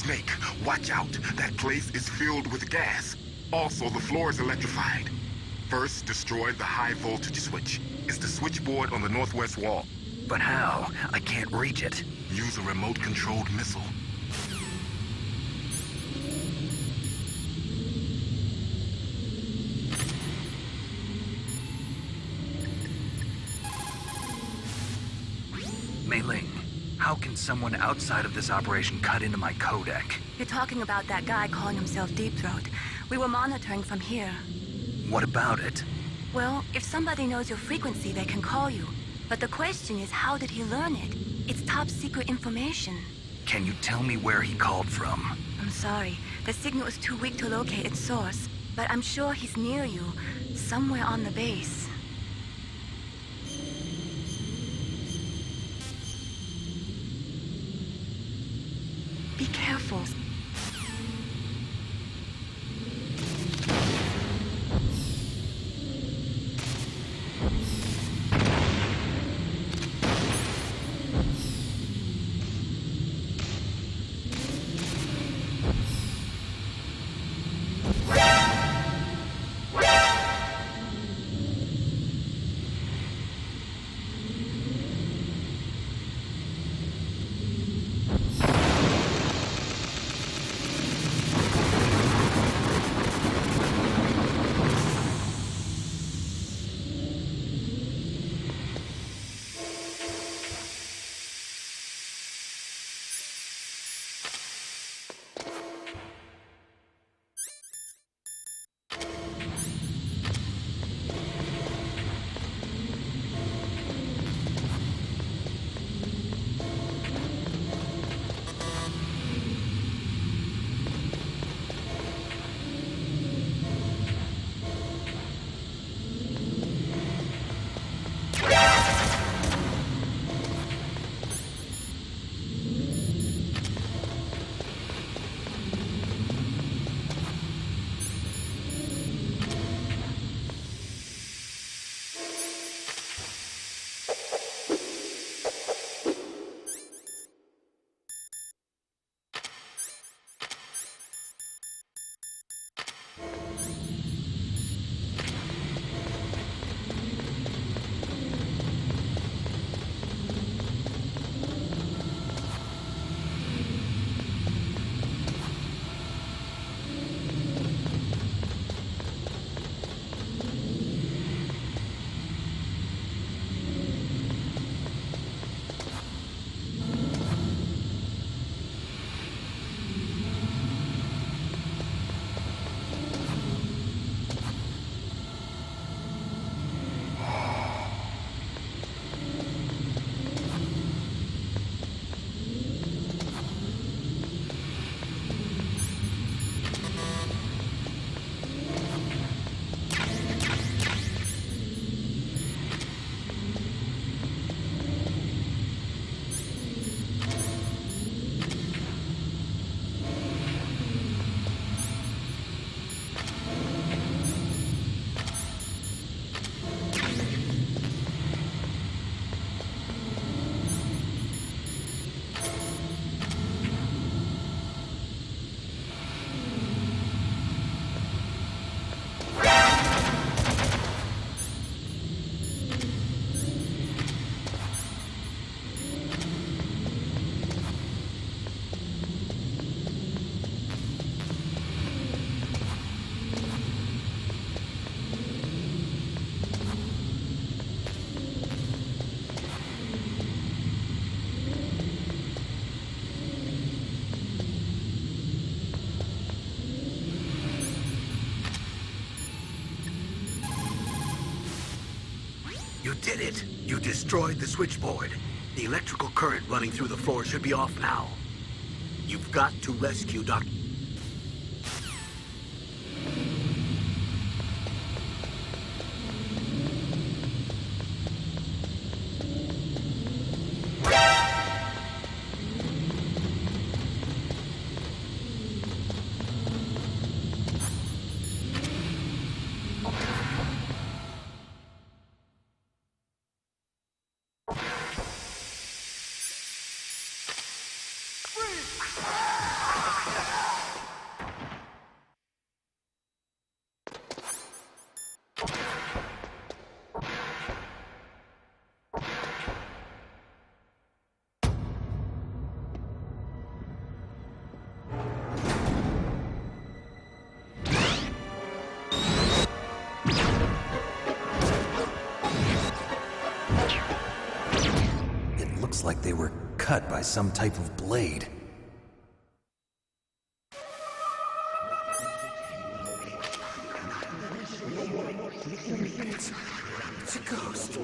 Snake, watch out. That place is filled with gas. Also, the floor is electrified. First, destroy the high voltage switch. It's the switchboard on the northwest wall. But how? I can't reach it. Use a remote-controlled missile. Mei Ling, how can someone outside of this operation cut into my codec? You're talking about that guy calling himself Deep Throat. We were monitoring from here. What about it? Well, if somebody knows your frequency, they can call you. But the question is, how did he learn it? It's top secret information. Can you tell me where he called from? I'm sorry. The signal is too weak to locate its source. But I'm sure he's near you, somewhere on the base. Be careful. You did it! You destroyed the switchboard. The electrical current running through the floor should be off now. You've got to rescue Dr. they were cut by some type of blade. It's a ghost.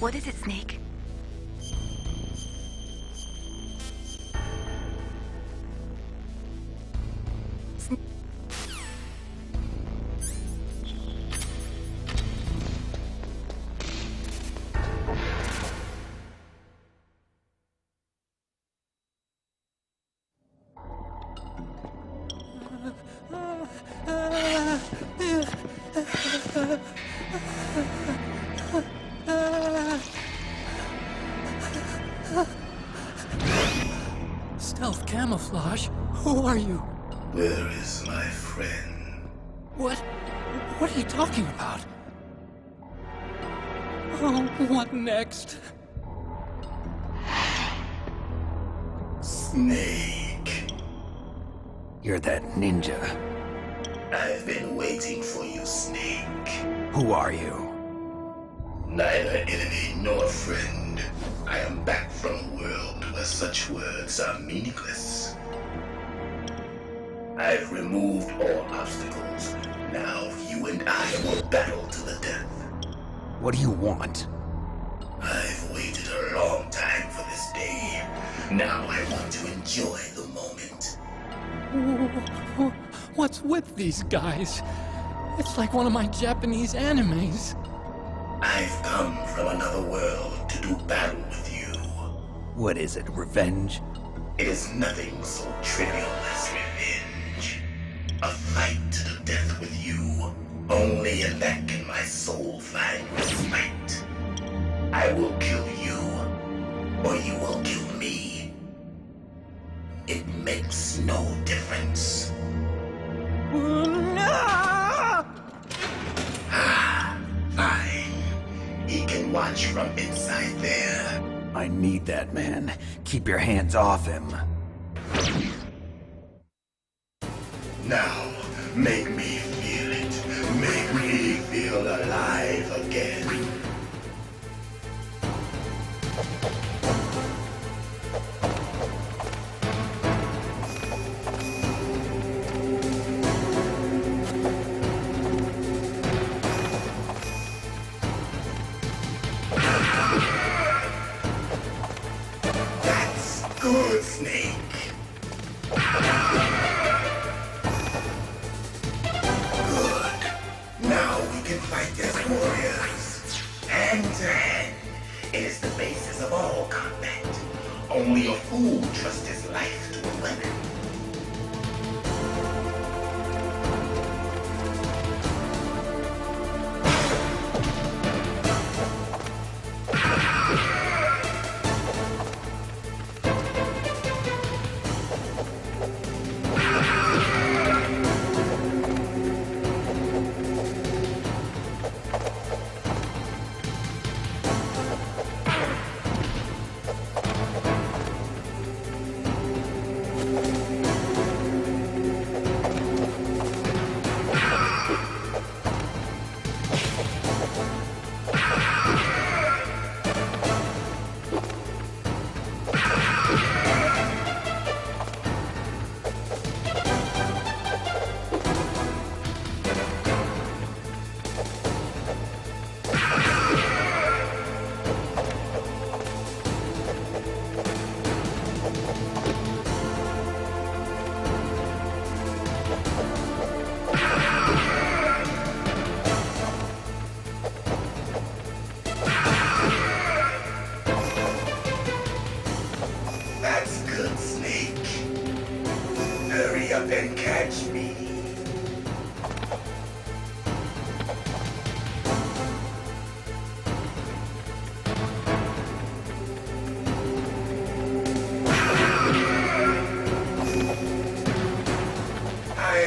What is it, Snake? Stealth camouflage? Who are you? Where is my friend? What are you talking about? Oh, what next? Snake. You're that ninja. I've been waiting for you, Snake. Who are you? Neither enemy nor friend. I am back from a world where such words are meaningless. I've removed all obstacles. Now you and I will battle to the death. What do you want? I've waited a long time for this day. Now I want to enjoy the moment. What's with these guys? It's like one of my Japanese animes. I've come from another world to do battle with you. What is it, revenge? It is nothing so trivial as revenge. A fight to the death with you. Only in that can my soul find respite. I will kill you, or you will kill me. It makes no difference. Fine. He can watch from inside there. I need that man. Keep your hands off him. Now, make me feel it. Make me feel alive again. That's good, Snake. Now we can fight as warriors. Hand to hand. It is the basis of all combat. Only a fool trusts his life to a weapon.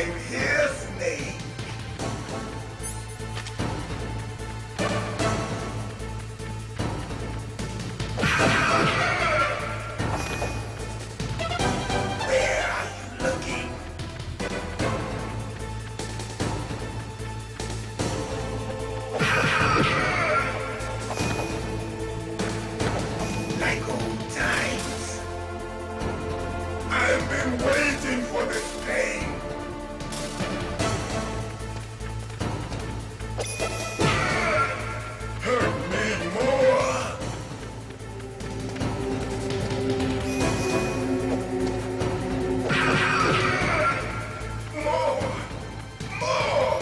I'm here, Snake. Where are you looking? Like old times. I've been waiting for this day. Hurt me more. More.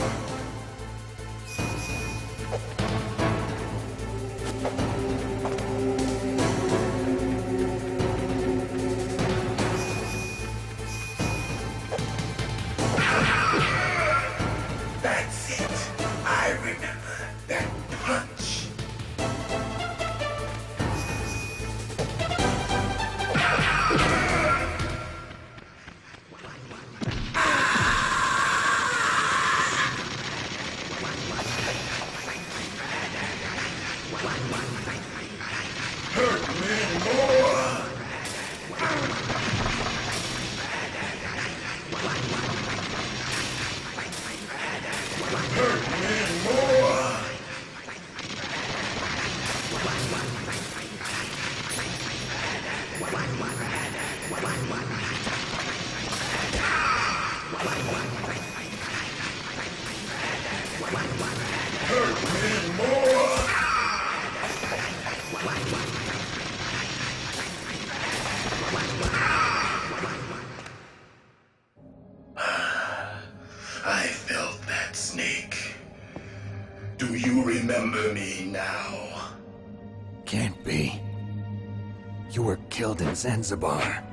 That's it. I remember that punch. Hurt me more. Hurt me more. Hurt me more. I felt that, Snake. Do you remember me now? Can't be. You were killed in Zanzibar.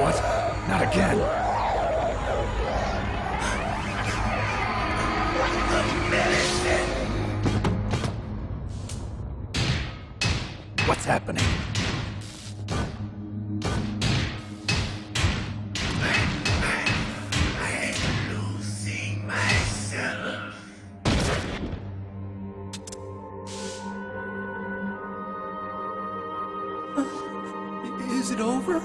What? Not again. What's happening? I'm losing myself. Is it over?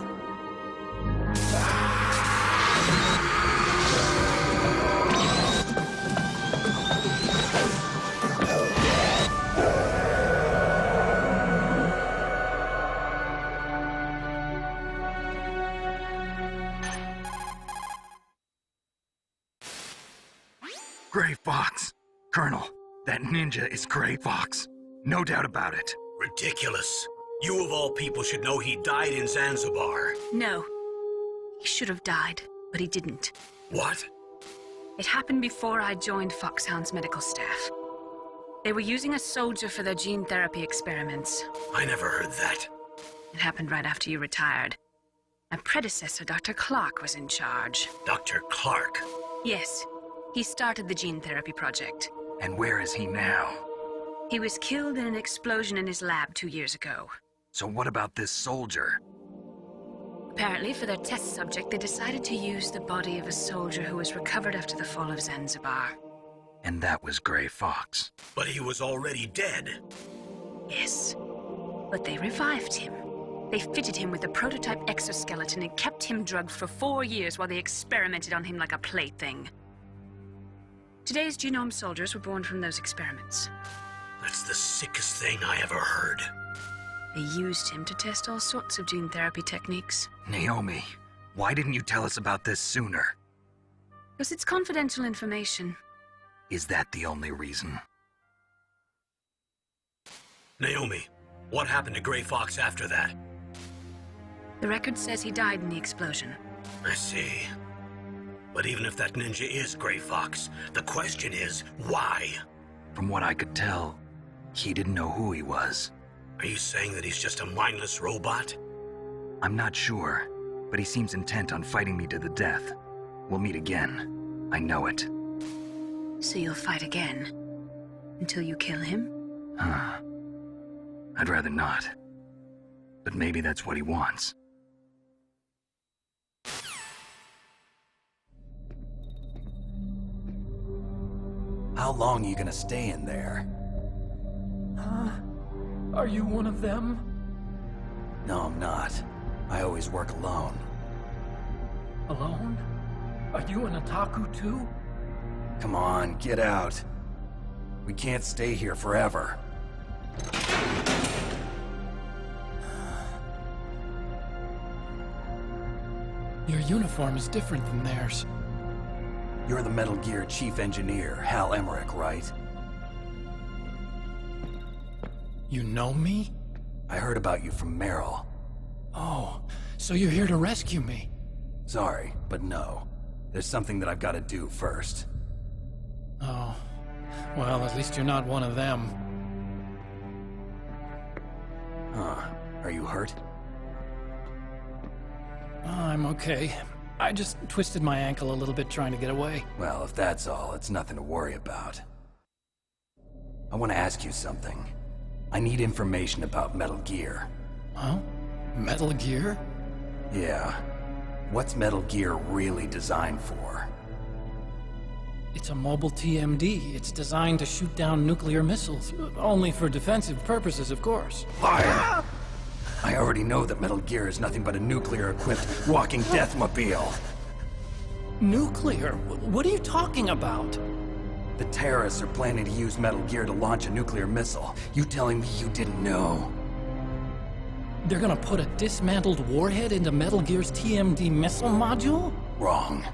Gray Fox. Colonel, that ninja is Gray Fox. No doubt about it. Ridiculous. You of all people should know he died in Zanzibar. No. He should have died, but he didn't. What? It happened before I joined Foxhound's medical staff. They were using a soldier for their gene therapy experiments. I never heard that. It happened right after you retired. My predecessor, Dr. Clark, was in charge. Dr. Clark? Yes. He started the gene therapy project. And where is he now? He was killed in an explosion in his lab 2 years ago. So what about this soldier? Apparently, for their test subject, they decided to use the body of a soldier who was recovered after the fall of Zanzibar. And that was Gray Fox. But he was already dead. Yes. But they revived him. They fitted him with a prototype exoskeleton and kept him drugged for 4 years while they experimented on him like a plaything. Today's genome soldiers were born from those experiments. That's the sickest thing I ever heard. They used him to test all sorts of gene therapy techniques. Naomi, why didn't you tell us about this sooner? Because it's confidential information. Is that the only reason? Naomi, what happened to Gray Fox after that? The record says he died in the explosion. I see. But even if that ninja is Gray Fox, the question is, why? From what I could tell, he didn't know who he was. Are you saying that he's just a mindless robot? I'm not sure, but he seems intent on fighting me to the death. We'll meet again. I know it. So you'll fight again? Until you kill him? Huh. I'd rather not. But maybe that's what he wants. How long are you gonna stay in there? Huh? Are you one of them? No, I'm not. I always work alone. Alone? Are you an otaku too? Come on, get out. We can't stay here forever. Your uniform is different than theirs. You're the Metal Gear Chief Engineer, Hal Emmerich, right? You know me? I heard about you from Meryl. Oh, so you're here to rescue me? Sorry, but no. There's something that I've got to do first. Oh. Well, at least you're not one of them. Huh. Are you hurt? I'm okay. I just twisted my ankle a little bit trying to get away. Well, if that's all, it's nothing to worry about. I want to ask you something. I need information about Metal Gear. Huh? Metal Gear? Yeah. What's Metal Gear really designed for? It's a mobile TMD. It's designed to shoot down nuclear missiles. Only for defensive purposes, of course. Fire! I already know that Metal Gear is nothing but a nuclear-equipped walking deathmobile. Nuclear? What are you talking about? The terrorists are planning to use Metal Gear to launch a nuclear missile. You telling me you didn't know? They're gonna put a dismantled warhead into Metal Gear's TMD missile module? Wrong.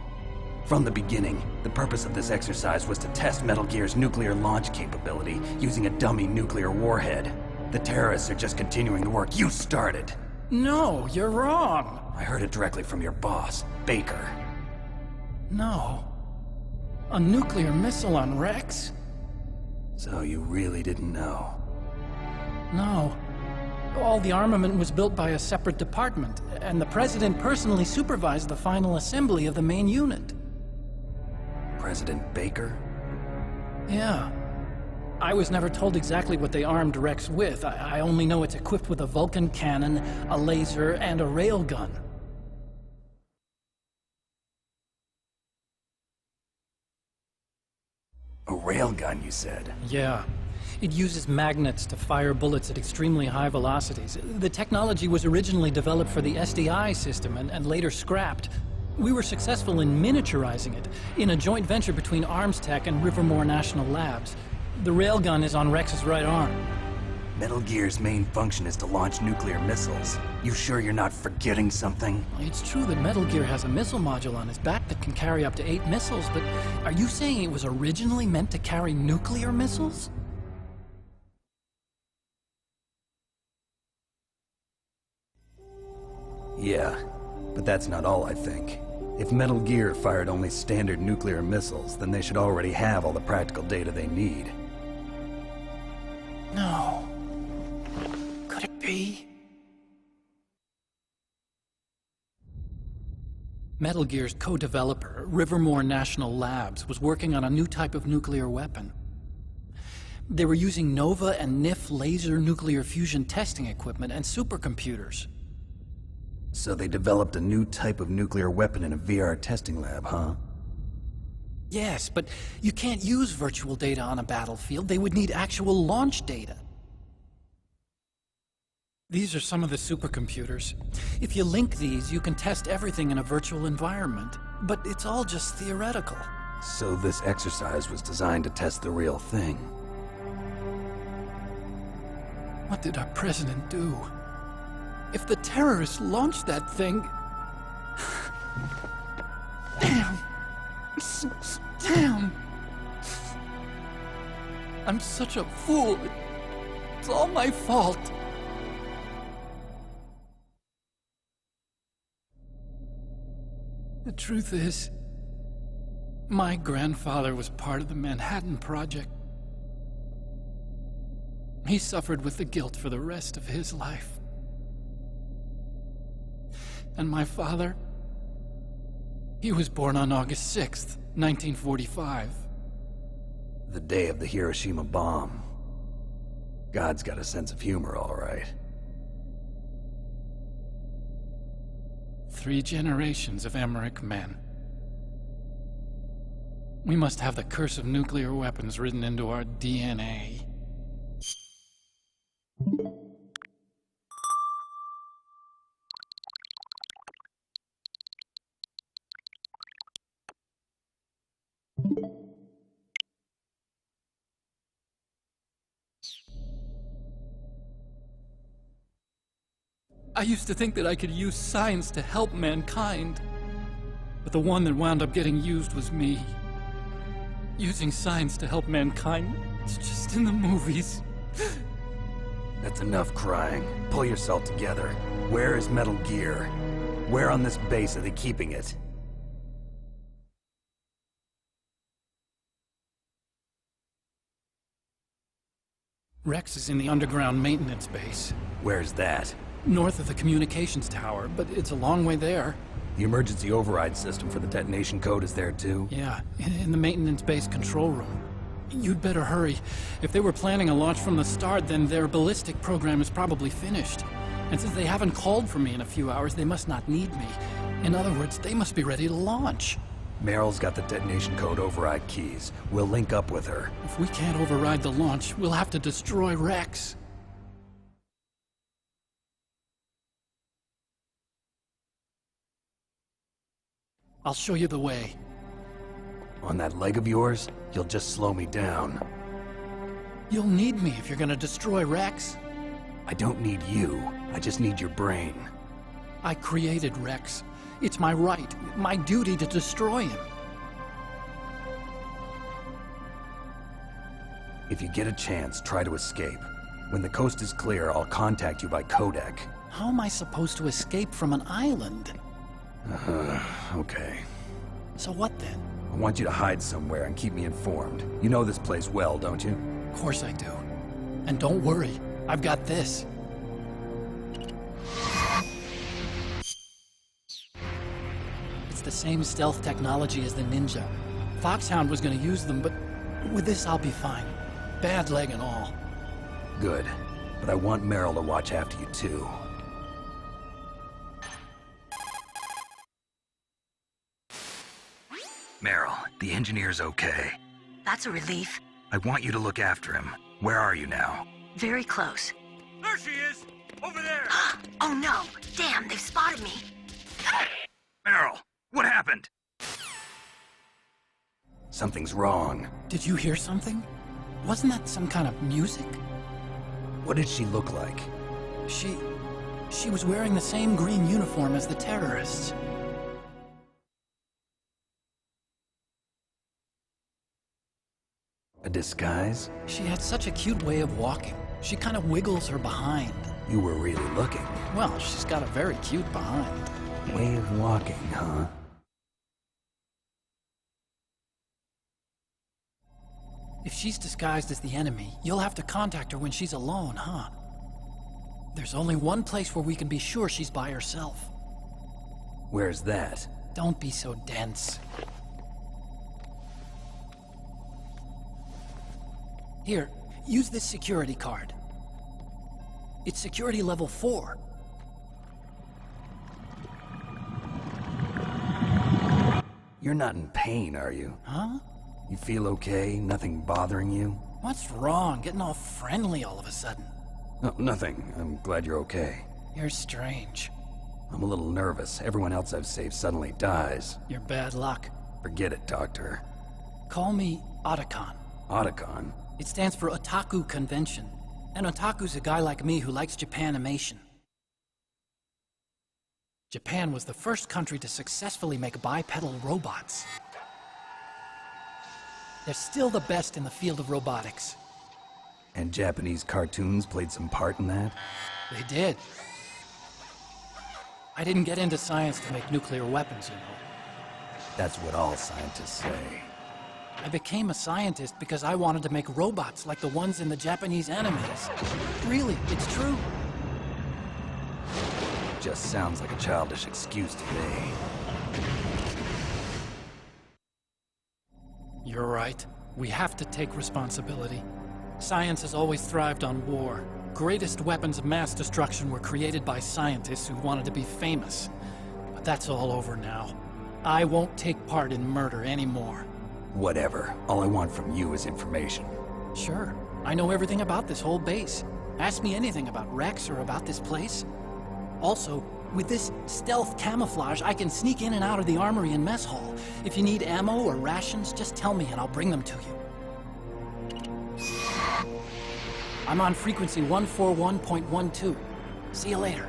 From the beginning, the purpose of this exercise was to test Metal Gear's nuclear launch capability using a dummy nuclear warhead. The terrorists are just continuing the work you started. No, you're wrong. I heard it directly from your boss, Baker. No. A nuclear missile on Rex? So you really didn't know? No. All the armament was built by a separate department, and the President personally supervised the final assembly of the main unit. President Baker? Yeah. I was never told exactly what they armed Rex with. I only know it's equipped with a Vulcan cannon, a laser, and a railgun. A railgun, you said? Yeah. It uses magnets to fire bullets at extremely high velocities. The technology was originally developed for the SDI system and later scrapped. We were successful in miniaturizing it in a joint venture between Arms Tech and Rivermore National Labs. The railgun is on Rex's right arm. Metal Gear's main function is to launch nuclear missiles. You sure you're not forgetting something? It's true that Metal Gear has a missile module on his back that can carry up to 8 missiles, but are you saying it was originally meant to carry nuclear missiles? Yeah, but that's not all I think. If Metal Gear fired only standard nuclear missiles, then they should already have all the practical data they need. No. Could it be? Metal Gear's co-developer, Rivermore National Labs, was working on a new type of nuclear weapon. They were using NOVA and NIF laser nuclear fusion testing equipment and supercomputers. So they developed a new type of nuclear weapon in a VR testing lab, huh? Yes, but you can't use virtual data on a battlefield. They would need actual launch data. These are some of the supercomputers. If you link these, you can test everything in a virtual environment. But it's all just theoretical. So this exercise was designed to test the real thing. What did our president do? If the terrorists launched that thing... Damn! Damn! I'm such a fool. It's all my fault. The truth is, my grandfather was part of the Manhattan Project. He suffered with the guilt for the rest of his life. And my father, he was born on August 6th, 1945. The day of the Hiroshima bomb. God's got a sense of humor, all right. 3 generations of Emmerich men. We must have the curse of nuclear weapons written into our DNA. I used to think that I could use science to help mankind. But the one that wound up getting used was me. Using science to help mankind, it's just in the movies. That's enough crying. Pull yourself together. Where is Metal Gear? Where on this base are they keeping it? Rex is in the underground maintenance base. Where's that? North of the communications tower, but it's a long way there. The emergency override system for the detonation code is there too? Yeah, in the maintenance base control room. You'd better hurry. If they were planning a launch from the start, then their ballistic program is probably finished. And since they haven't called for me in a few hours, they must not need me. In other words, they must be ready to launch. Meryl's got the detonation code override keys. We'll link up with her. If we can't override the launch, we'll have to destroy Rex. I'll show you the way. On that leg of yours, you'll just slow me down. You'll need me if you're gonna destroy Rex. I don't need you. I just need your brain. I created Rex. It's my right, my duty to destroy him. If you get a chance, try to escape. When the coast is clear, I'll contact you by codec. How am I supposed to escape from an island? Okay. So what then? I want you to hide somewhere and keep me informed. You know this place well, don't you? Of course I do. And don't worry, I've got this. It's the same stealth technology as the Ninja. Foxhound was gonna use them, but with this I'll be fine. Bad leg and all. Good. But I want Meryl to watch after you too. Meryl, the engineer's okay. That's a relief. I want you to look after him. Where are you now? Very close. There she is! Over there! Oh no! Damn, they've spotted me! Meryl, what happened? Something's wrong. Did you hear something? Wasn't that some kind of music? What did she look like? She was wearing the same green uniform as the terrorists. A disguise? She had such a cute way of walking. She kind of wiggles her behind. You were really looking. Well, she's got a very cute behind. Way of walking, huh? If she's disguised as the enemy, you'll have to contact her when she's alone, huh? There's only one place where we can be sure she's by herself. Where's that? Don't be so dense. Here, use this security card. It's security level 4. You're not in pain, are you? Huh? You feel okay? Nothing bothering you? What's wrong? Getting all friendly all of a sudden. No, nothing. I'm glad you're okay. You're strange. I'm a little nervous. Everyone else I've saved suddenly dies. You're bad luck. Forget it, Doctor. Call me Otacon. Otacon? It stands for Otaku Convention. An otaku's a guy like me who likes Japanimation. Japan was the first country to successfully make bipedal robots. They're still the best in the field of robotics. And Japanese cartoons played some part in that? They did. I didn't get into science to make nuclear weapons, you know. That's what all scientists say. I became a scientist because I wanted to make robots like the ones in the Japanese animes. Really, it's true. Just sounds like a childish excuse to me. You're right. We have to take responsibility. Science has always thrived on war. Greatest weapons of mass destruction were created by scientists who wanted to be famous. But that's all over now. I won't take part in murder anymore. Whatever. All I want from you is information. Sure. I know everything about this whole base. Ask me anything about Rex or about this place. Also, with this stealth camouflage, I can sneak in and out of the armory and mess hall. If you need ammo or rations, just tell me and I'll bring them to you. I'm on frequency 141.12. See you later.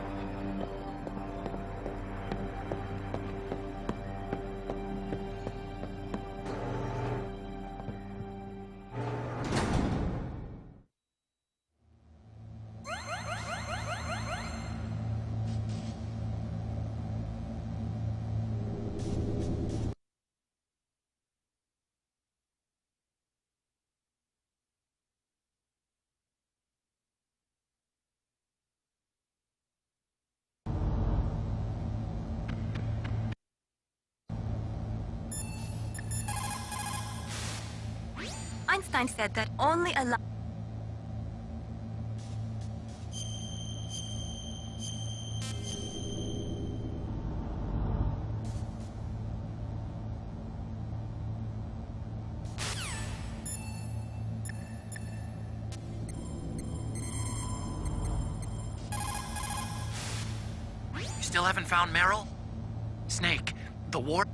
Einstein said that only a You still haven't found Meryl? Snake, the war...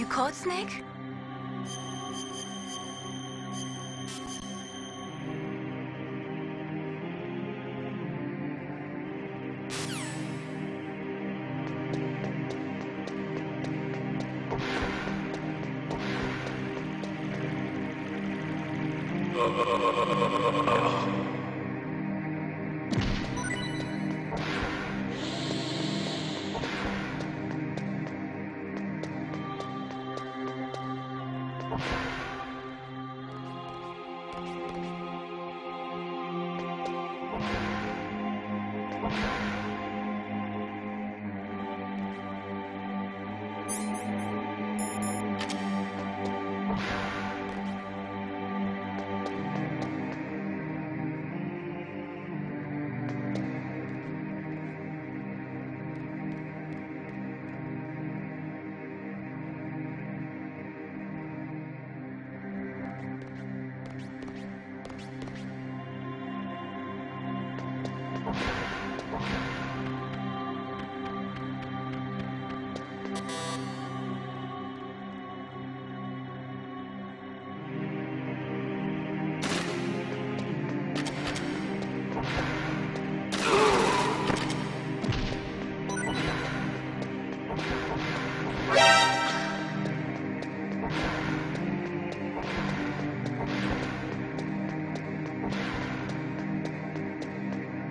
You caught Snake?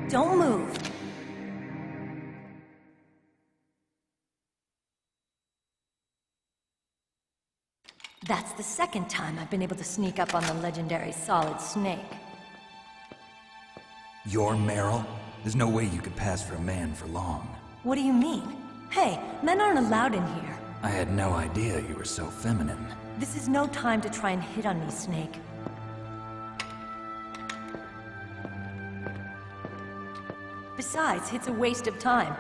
Don't move. That's the second time I've been able to sneak up on the legendary Solid Snake. You're Meryl? There's no way you could pass for a man for long. What do you mean? Hey, men aren't allowed in here. I had no idea you were so feminine. This is no time to try and hit on me, Snake. Besides, it's a waste of time.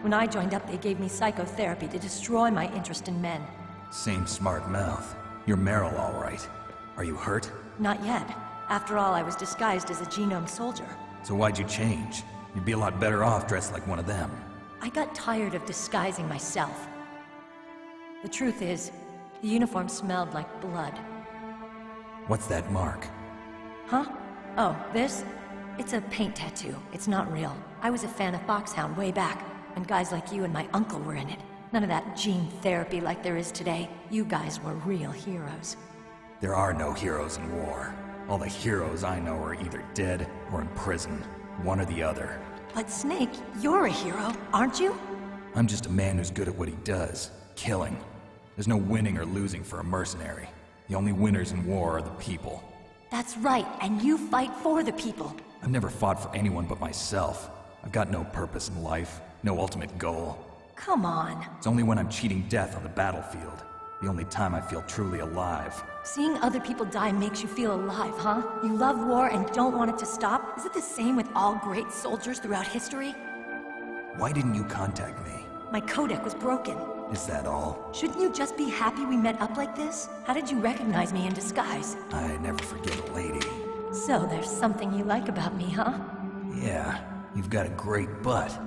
When I joined up, they gave me psychotherapy to destroy my interest in men. Same smart mouth. You're Meryl, all right. Are you hurt? Not yet. After all, I was disguised as a genome soldier. So why'd you change? You'd be a lot better off dressed like one of them. I got tired of disguising myself. The truth is, the uniform smelled like blood. What's that mark? Huh? Oh, this? It's a paint tattoo. It's not real. I was a fan of Foxhound way back, and guys like you and my uncle were in it. None of that gene therapy like there is today. You guys were real heroes. There are no heroes in war. All the heroes I know are either dead or in prison. One or the other. But Snake, you're a hero, aren't you? I'm just a man who's good at what he does. Killing. There's no winning or losing for a mercenary. The only winners in war are the people. That's right, and you fight for the people. I've never fought for anyone but myself. I've got no purpose in life, no ultimate goal. Come on. It's only when I'm cheating death on the battlefield. The only time I feel truly alive. Seeing other people die makes you feel alive, huh? You love war and don't want it to stop? Is it the same with all great soldiers throughout history? Why didn't you contact me? My codec was broken. Is that all? Shouldn't you just be happy we met up like this? How did you recognize me in disguise? I never forget a lady. So there's something you like about me, huh? Yeah, you've got a great butt.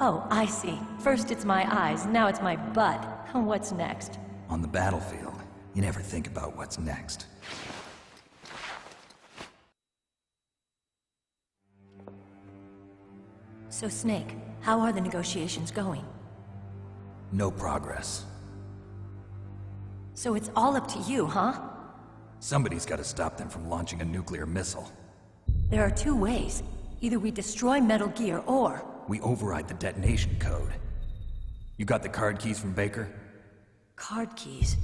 Oh, I see. First it's my eyes, now it's my butt. What's next? On the battlefield, you never think about what's next. So Snake, how are the negotiations going? No progress. So it's all up to you, huh? Somebody's got to stop them from launching a nuclear missile. There are two ways. Either we destroy Metal Gear, or... we override the detonation code. You got the card keys from Baker? Card keys?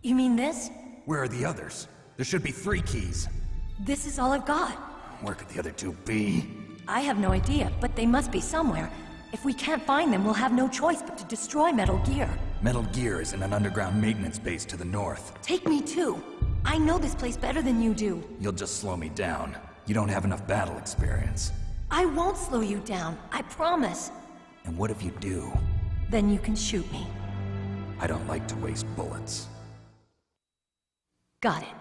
You mean this? Where are the others? There should be 3 keys. This is all I've got. Where could the other 2 be? I have no idea, but they must be somewhere. If we can't find them, we'll have no choice but to destroy Metal Gear. Metal Gear is in an underground maintenance base to the north. Take me too. I know this place better than you do. You'll just slow me down. You don't have enough battle experience. I won't slow you down, I promise. And what if you do? Then you can shoot me. I don't like to waste bullets. Got it.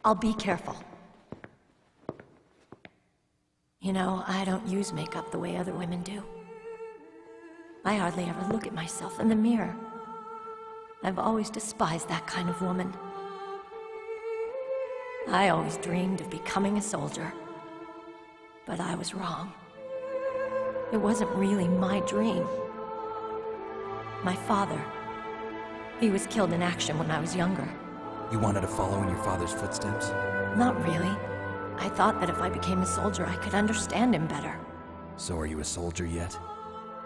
I'll be careful. You know, I don't use makeup the way other women do. I hardly ever look at myself in the mirror. I've always despised that kind of woman. I always dreamed of becoming a soldier. But I was wrong. It wasn't really my dream. My father, he was killed in action when I was younger. You wanted to follow in your father's footsteps? Not really. I thought that if I became a soldier, I could understand him better. So are you a soldier yet?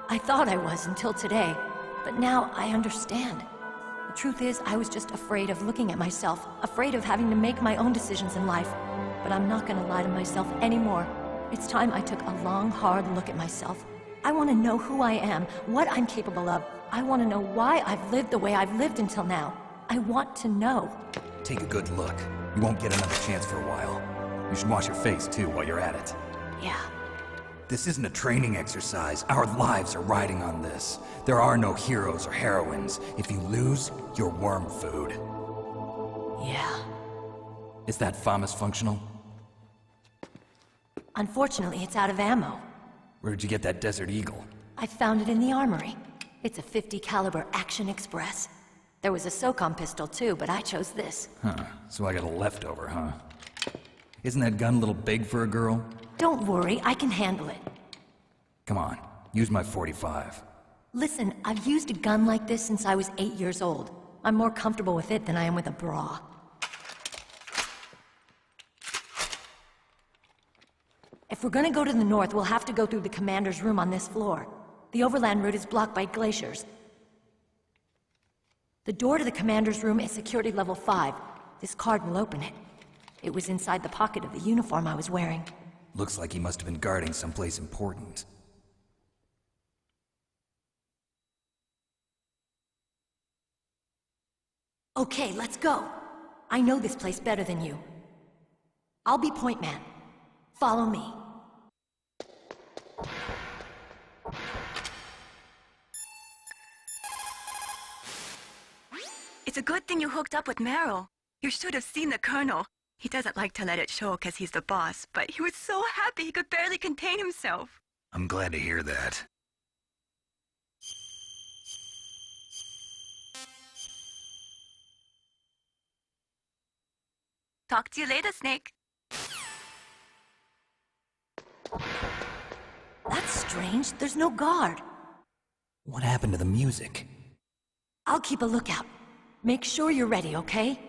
I thought I was until today, but now I understand. The truth is, I was just afraid of looking at myself, afraid of having to make my own decisions in life. But I'm not gonna lie to myself anymore. It's time I took a long, hard look at myself. I want to know who I am, what I'm capable of. I want to know why I've lived the way I've lived until now. I want to know. Take a good look. You won't get another chance for a while. You should wash your face, too, while you're at it. Yeah. This isn't a training exercise. Our lives are riding on this. There are no heroes or heroines. If you lose, you're worm food. Yeah. Is that FAMAS functional? Unfortunately, it's out of ammo. Where'd you get that Desert Eagle? I found it in the armory. It's a .50 caliber Action Express. There was a SOCOM pistol too, but I chose this. Huh, so I got a leftover, huh? Isn't that gun a little big for a girl? Don't worry, I can handle it. Come on, use my .45. Listen, I've used a gun like this since I was 8 years old. I'm more comfortable with it than I am with a bra. If we're gonna go to the north, we'll have to go through the commander's room on this floor. The overland route is blocked by glaciers. The door to the commander's room is security level 5. This card will open it. It was inside the pocket of the uniform I was wearing. Looks like he must have been guarding someplace important. Okay, let's go. I know this place better than you. I'll be point man. Follow me. It's a good thing you hooked up with Meryl. You should have seen the Colonel. He doesn't like to let it show because he's the boss, but he was so happy he could barely contain himself. I'm glad to hear that. Talk to you later, Snake. That's strange. There's no guard. What happened to the music? I'll keep a lookout. Make sure you're ready, okay?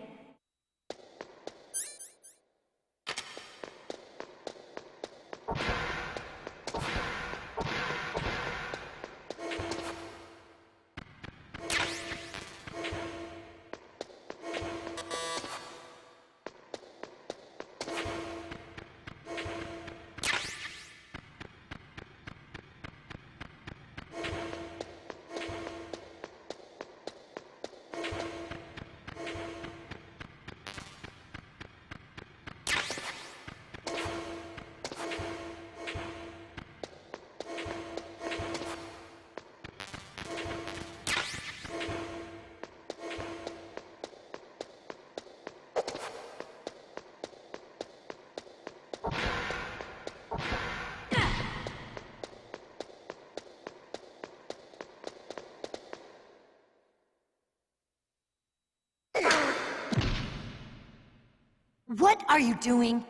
What are you doing?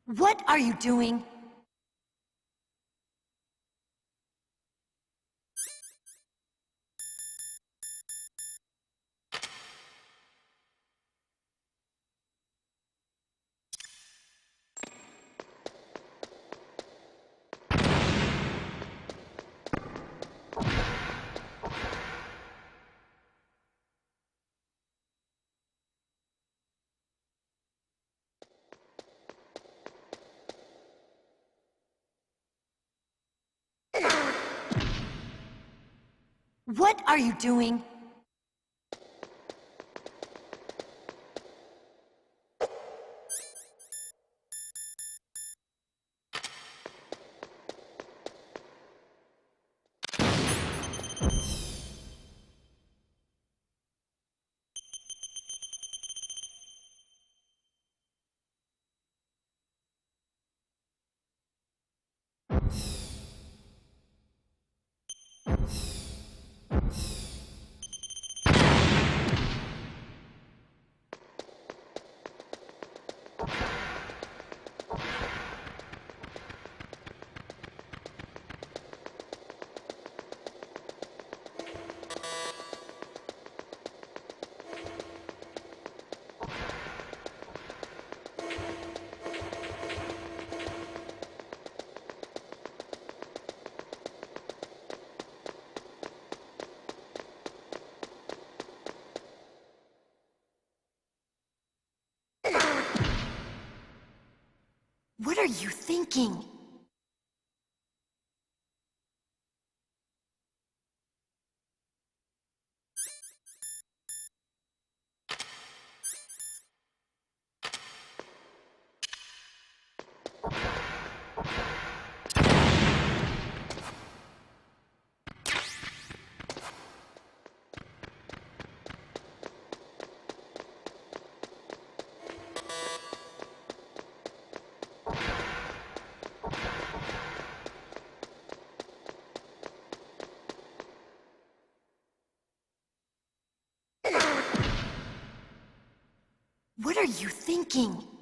What are you doing? What are you doing? What are you thinking? What are you thinking?